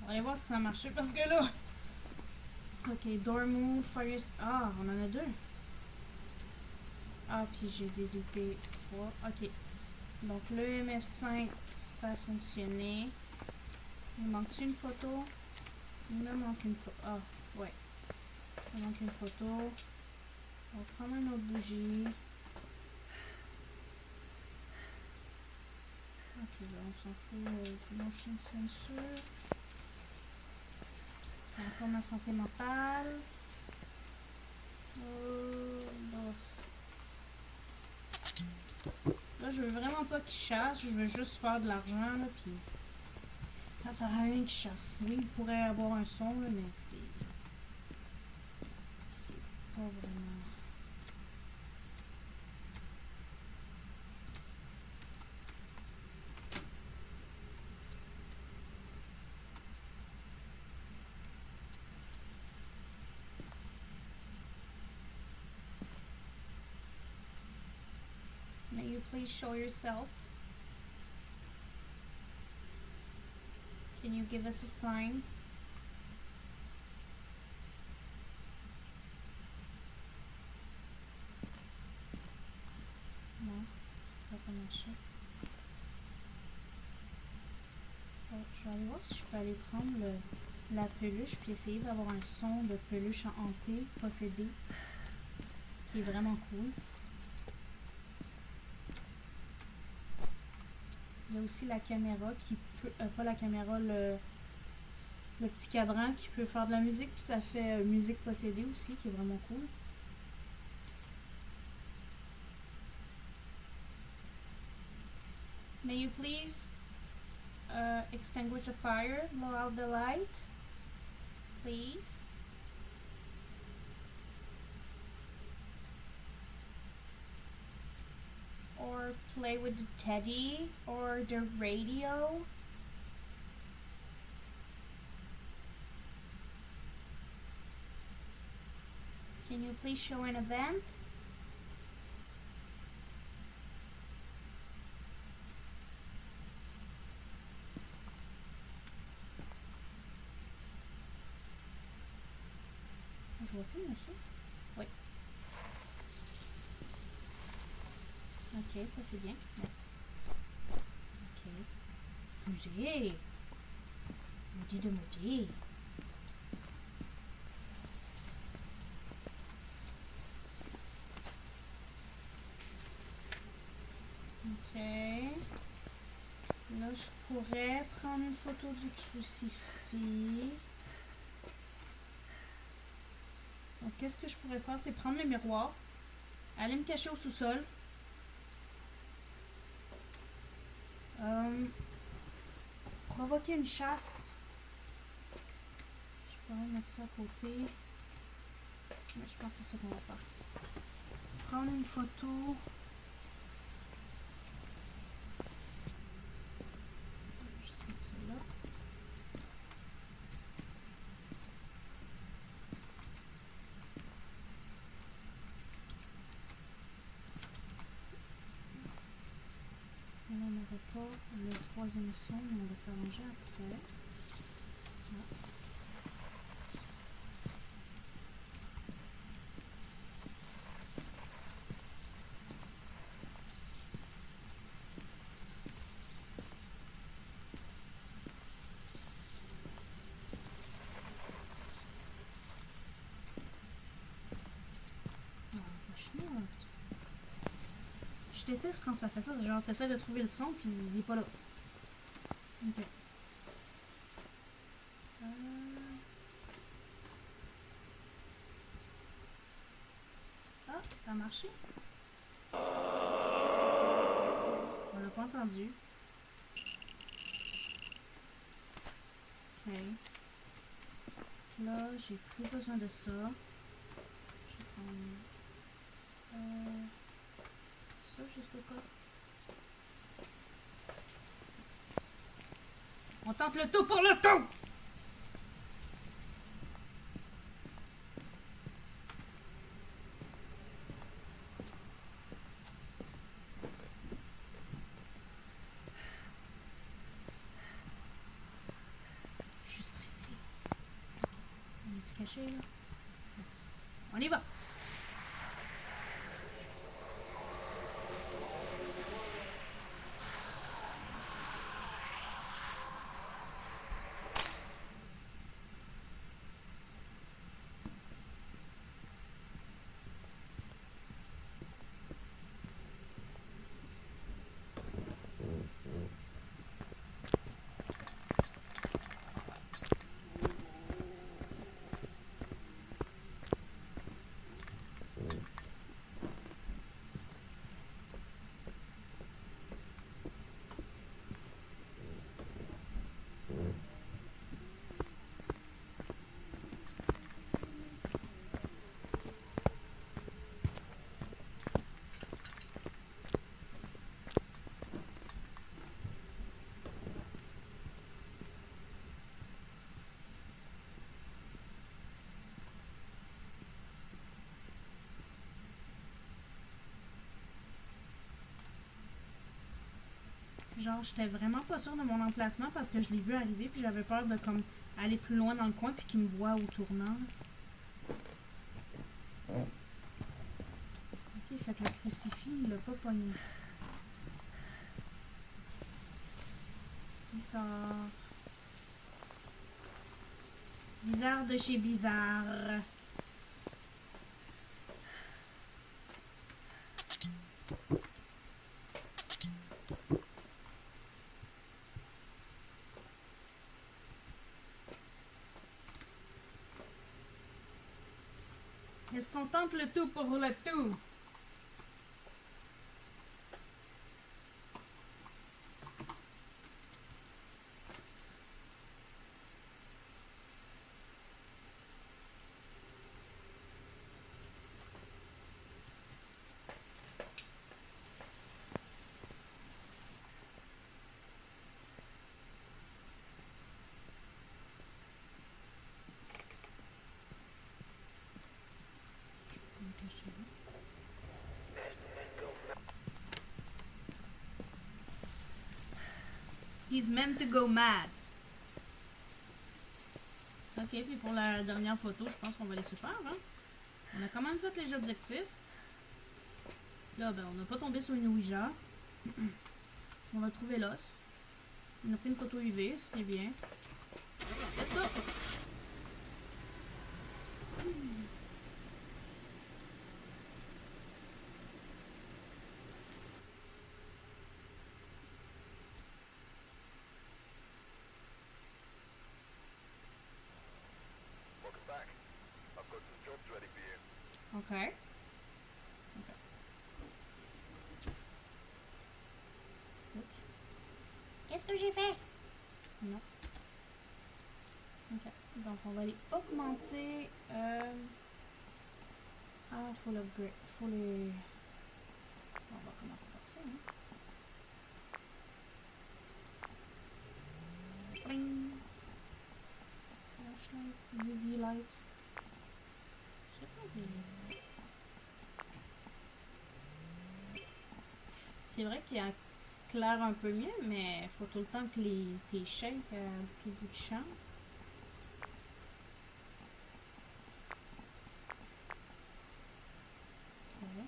On va aller voir si ça a marché parce que là... Ok, door move, fire... Ah, on en a deux. Ah, puis j'ai déloupé 3. Ok. Donc le MF5, ça a fonctionné. Il me manque une photo? Il me manque une photo. Ah, ouais. Il me manque une photo. On va prendre une autre bougie. Ok, là on s'en fout du motion sensor. Encore ma santé mentale. Bof. Là, je veux vraiment pas qu'il chasse, je veux juste faire de l'argent, là, puis ça sert à rien qu'il chasse. Oui, il pourrait avoir un son, là, mais c'est pas vraiment... May you please show yourself? Can you give us a sign? Non, ça va pas marcher. Je vais aller voir si je peux aller prendre la peluche puis essayer d'avoir un son de peluche hantée, possédée, qui est vraiment cool. Il y a aussi la caméra qui peut... pas la caméra, le petit cadran qui peut faire de la musique, puis ça fait musique possédée aussi, qui est vraiment cool. May you please extinguish the fire, blow out the light, please. Or play with the teddy or the radio. Can you please show an event? Je vois plus mon souffle. Oui. Ok, ça c'est bien. Merci. Ok. Excusez. Maudit de maudit. Ok. Là, je pourrais prendre une photo du crucifix. Donc, qu'est-ce que je pourrais faire? C'est prendre le miroir, aller me cacher au sous-sol. Provoquer une chasse. Je pourrais mettre ça à côté. Mais je pense que c'est ça qu'on va faire. Prendre une photo. Je vais juste mettre ça là. troisième son, mais on va s'arranger après. Ah. Je déteste quand ça fait ça, genre t'essaies de trouver le son puis il est pas là. Ok. Ah, ça a marché. On l'a pas entendu. Ok. Là, j'ai plus besoin de ça. Je vais prendre ça juste au cas. On tente le tout pour le tout! Je suis stressée. On est-tu caché là? On y va! Genre, j'étais vraiment pas sûre de mon emplacement parce que je l'ai vu arriver puis j'avais peur de comme aller plus loin dans le coin puis qu'il me voit au tournant. Ok, fait que le crucifix, il l'a pas pogné. Bizarre. Bizarre de chez bizarre. Est-ce qu'on tente le tout pour le tout? He's meant to go mad. Ok, puis pour la dernière photo, je pense qu'on va laisser faire. Hein? On a quand même fait les objectifs. Là, ben, on n'a pas tombé sur une Ouija. On a trouvé l'os. On a pris une photo UV, ce qui est bien. Let's go! Ok. Qu'est-ce que j'ai fait? Non. Ok. Donc on va les augmenter. Ah, faut l'upgrade. Faut les. On va commencer par ça. Hein. Bling. Flashlight, UV lights. Je sais pas. C'est vrai qu'il y a claire un peu mieux, mais faut tout le temps que tes shakes à tout bout de champ. Ouais.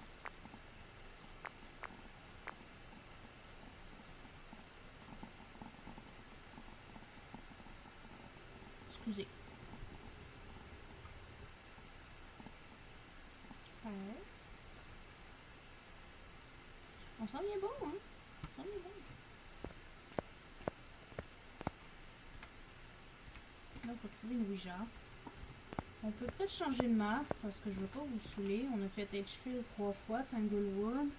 Excusez. Ouais. On sent bien bon, hein? On sent bien bon. Là, il faut trouver une Ouija. On peut peut-être changer de map parce que je veux pas vous saouler. On a fait Edgefield 3 fois, Tanglewood.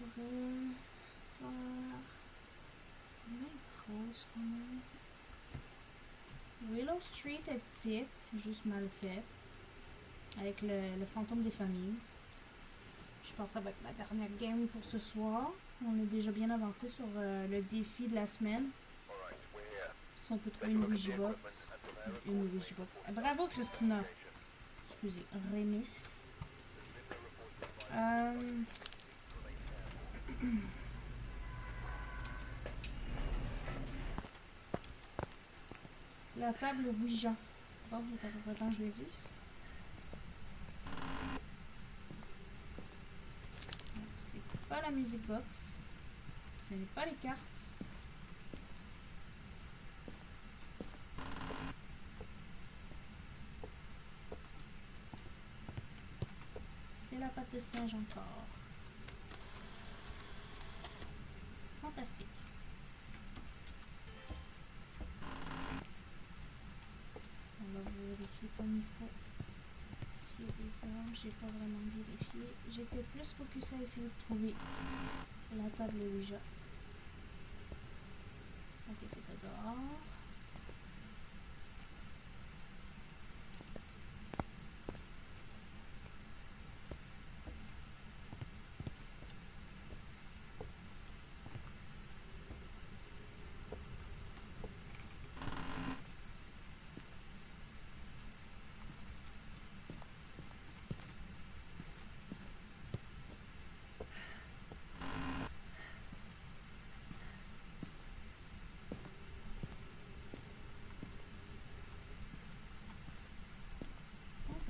On pourrait faire. Grosse quand même. Willow Street est petite, juste mal faite. Avec le fantôme des familles. Je pense que ça va être ma dernière game pour ce soir. On est déjà bien avancé sur le défi de la semaine. Si on peut trouver une Ouija box. Une Ouija box. Bravo Christina. Excusez, Rémis. La table Ouija. Bon, il est à peu près temps que je le dise. C'est pas la music box. Ce n'est pas les cartes. C'est la pâte de singe encore. Fantastique. On va vérifier comme il faut. S'il y a des armes, j'ai pas vraiment vérifié. J'étais plus focus à essayer de trouver la table Ouija. Ok, c'était dehors.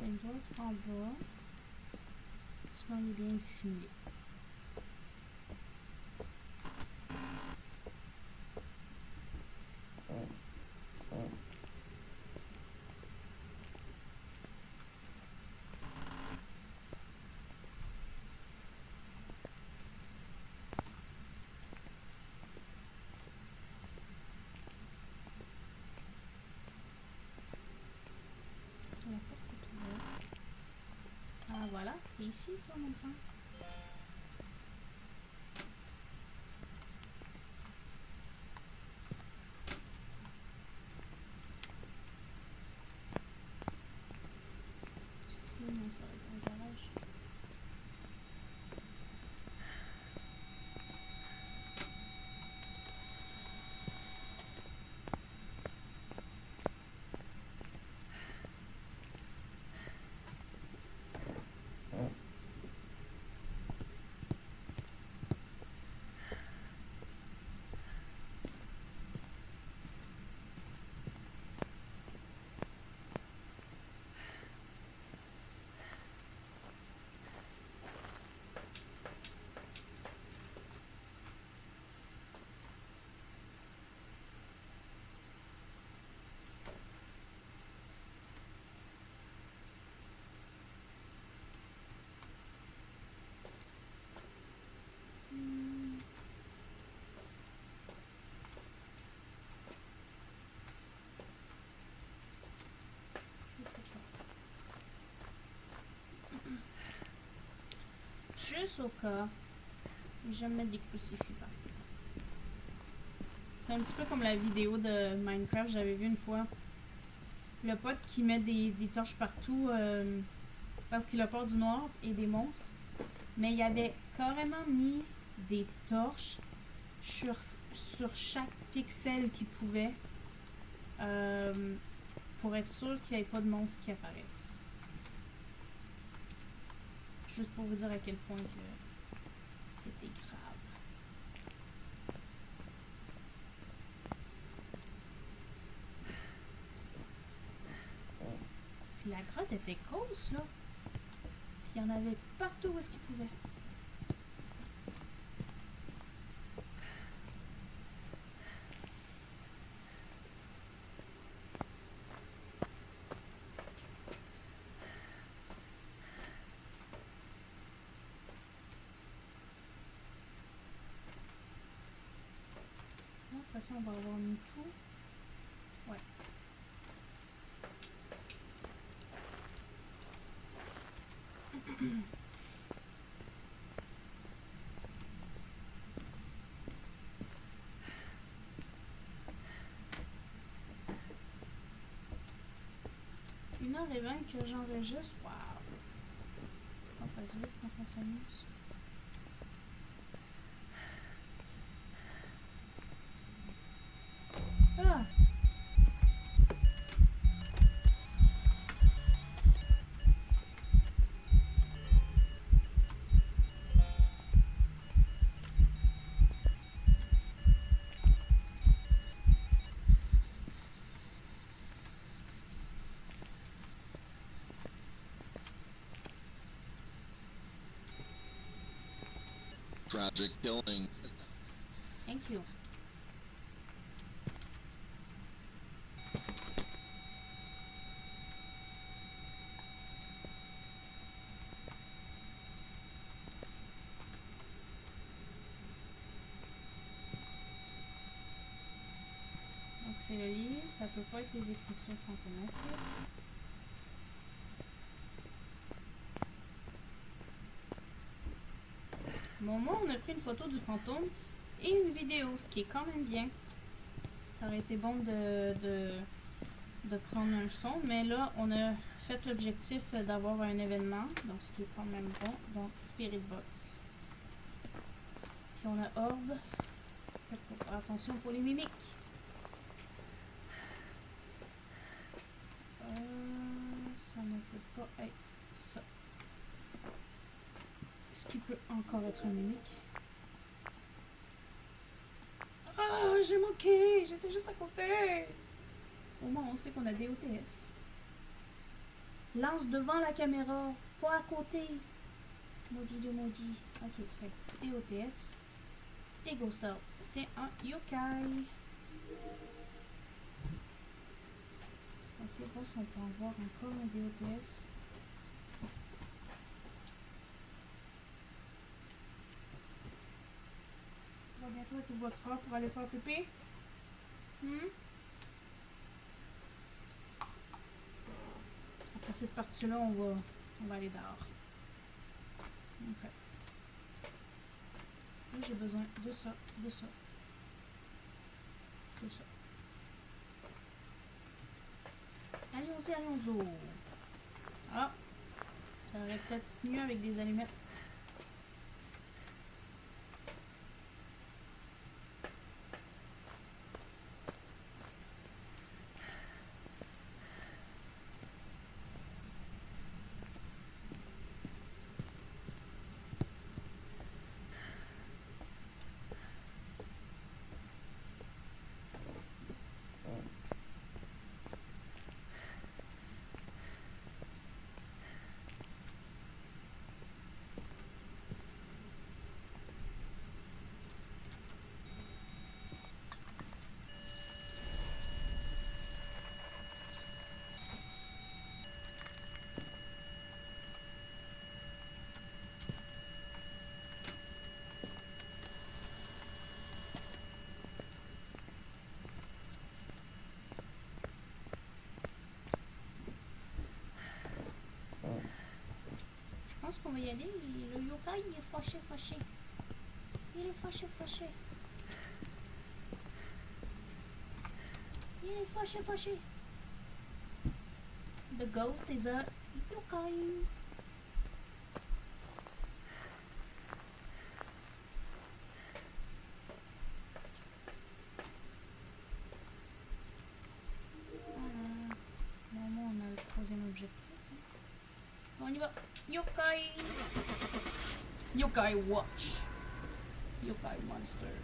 Une autre en bas. Sinon, il est bien dissimulé. La porte est ouverte. Ah voilà, t'es ici toi mon grand. Sinon, ça va être dans le garage. Juste au cas. J'aime mettre des crucifix partout. C'est un petit peu comme la vidéo de Minecraft, j'avais vu une fois. Le pote qui met des torches partout parce qu'il a peur du noir et des monstres. Mais il avait carrément mis des torches sur chaque pixel qu'il pouvait pour être sûr qu'il n'y ait pas de monstres qui apparaissent. Juste pour vous dire à quel point que c'était grave. La grotte était grosse, là. Puis il y en avait partout où est-ce qu'il pouvait. De toute façon, on va avoir mis tout. Ouais. Une heure et 20 que j'enregistre. Waouh! On passe vite quand on s'amuse. Ah! Tragic killing. Thank you. Donc c'est le livre, ça peut pas être les écritures fantomatiques. Bon, moi on a pris une photo du fantôme et une vidéo, ce qui est quand même bien. Ça aurait été bon de prendre un son, mais là on a fait l'objectif d'avoir un événement, donc ce qui est quand même bon. Donc Spirit Box. Puis on a Orbe. Il faut faire attention pour les mimiques. Ça ne peut pas être ça. Est-ce qu'il peut encore être un mimique? Ah, j'ai manqué! J'étais juste à côté! Au moins, on sait qu'on a des OTS. Lance devant la caméra, pas à côté. Maudit de maudit. Ok, fait. DOTS. Et Ghost Out. C'est un yokai. On sait pas si on peut en voir encore un DOTS. On va bientôt être au votre propre pour aller faire pipi. Après cette partie-là, on va aller dehors. Ok. Là, j'ai besoin de ça, de ça, de ça. Allons-y, allons-y. Ah, ça aurait peut-être mieux avec des allumettes. Je pense qu'on va y aller. Le yokai, il est fâché, fâché. Il est fâché, fâché. Il est fâché, fâché. The ghost is a yokai. Normalement, on a le troisième objectif. On y va. Yokai. Yokai Watch. Yokai Monster.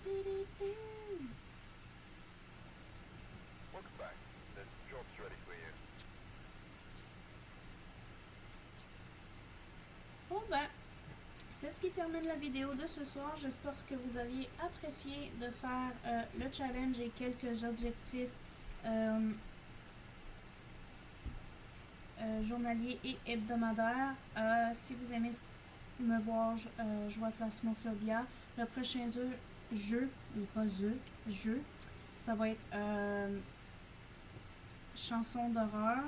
Welcome back. The drop's ready for you. Bon ben, c'est ce qui termine la vidéo de ce soir. J'espère que vous aviez apprécié de faire le challenge et quelques objectifs journaliers et hebdomadaires. Si vous aimez me voir jouer à Phasmophobia, le prochain jeu, ça va être Chanson d'horreur,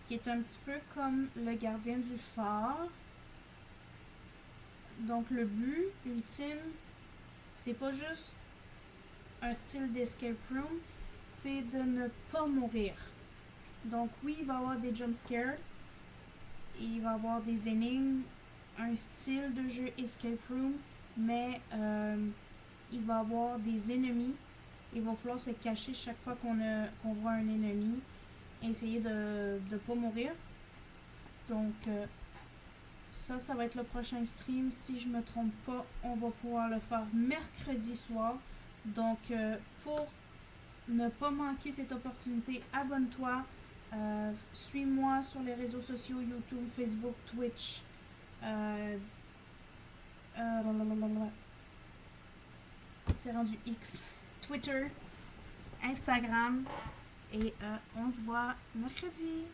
qui est un petit peu comme Le Gardien du Phare. Donc le but ultime, c'est pas juste un style d'escape room, c'est de ne pas mourir. Donc oui, il va y avoir des jumpscares, il va y avoir des énigmes, un style de jeu escape room, mais il va y avoir des ennemis. Il va falloir se cacher chaque fois qu'on voit un ennemi, essayer de ne pas mourir. Donc ça va être le prochain stream. Si je me trompe pas, on va pouvoir le faire mercredi soir. Donc pour ne pas manquer cette opportunité, abonne-toi. Suis-moi sur les réseaux sociaux, YouTube, Facebook, Twitch. C'est rendu X. Twitter, Instagram. Et on se voit mercredi.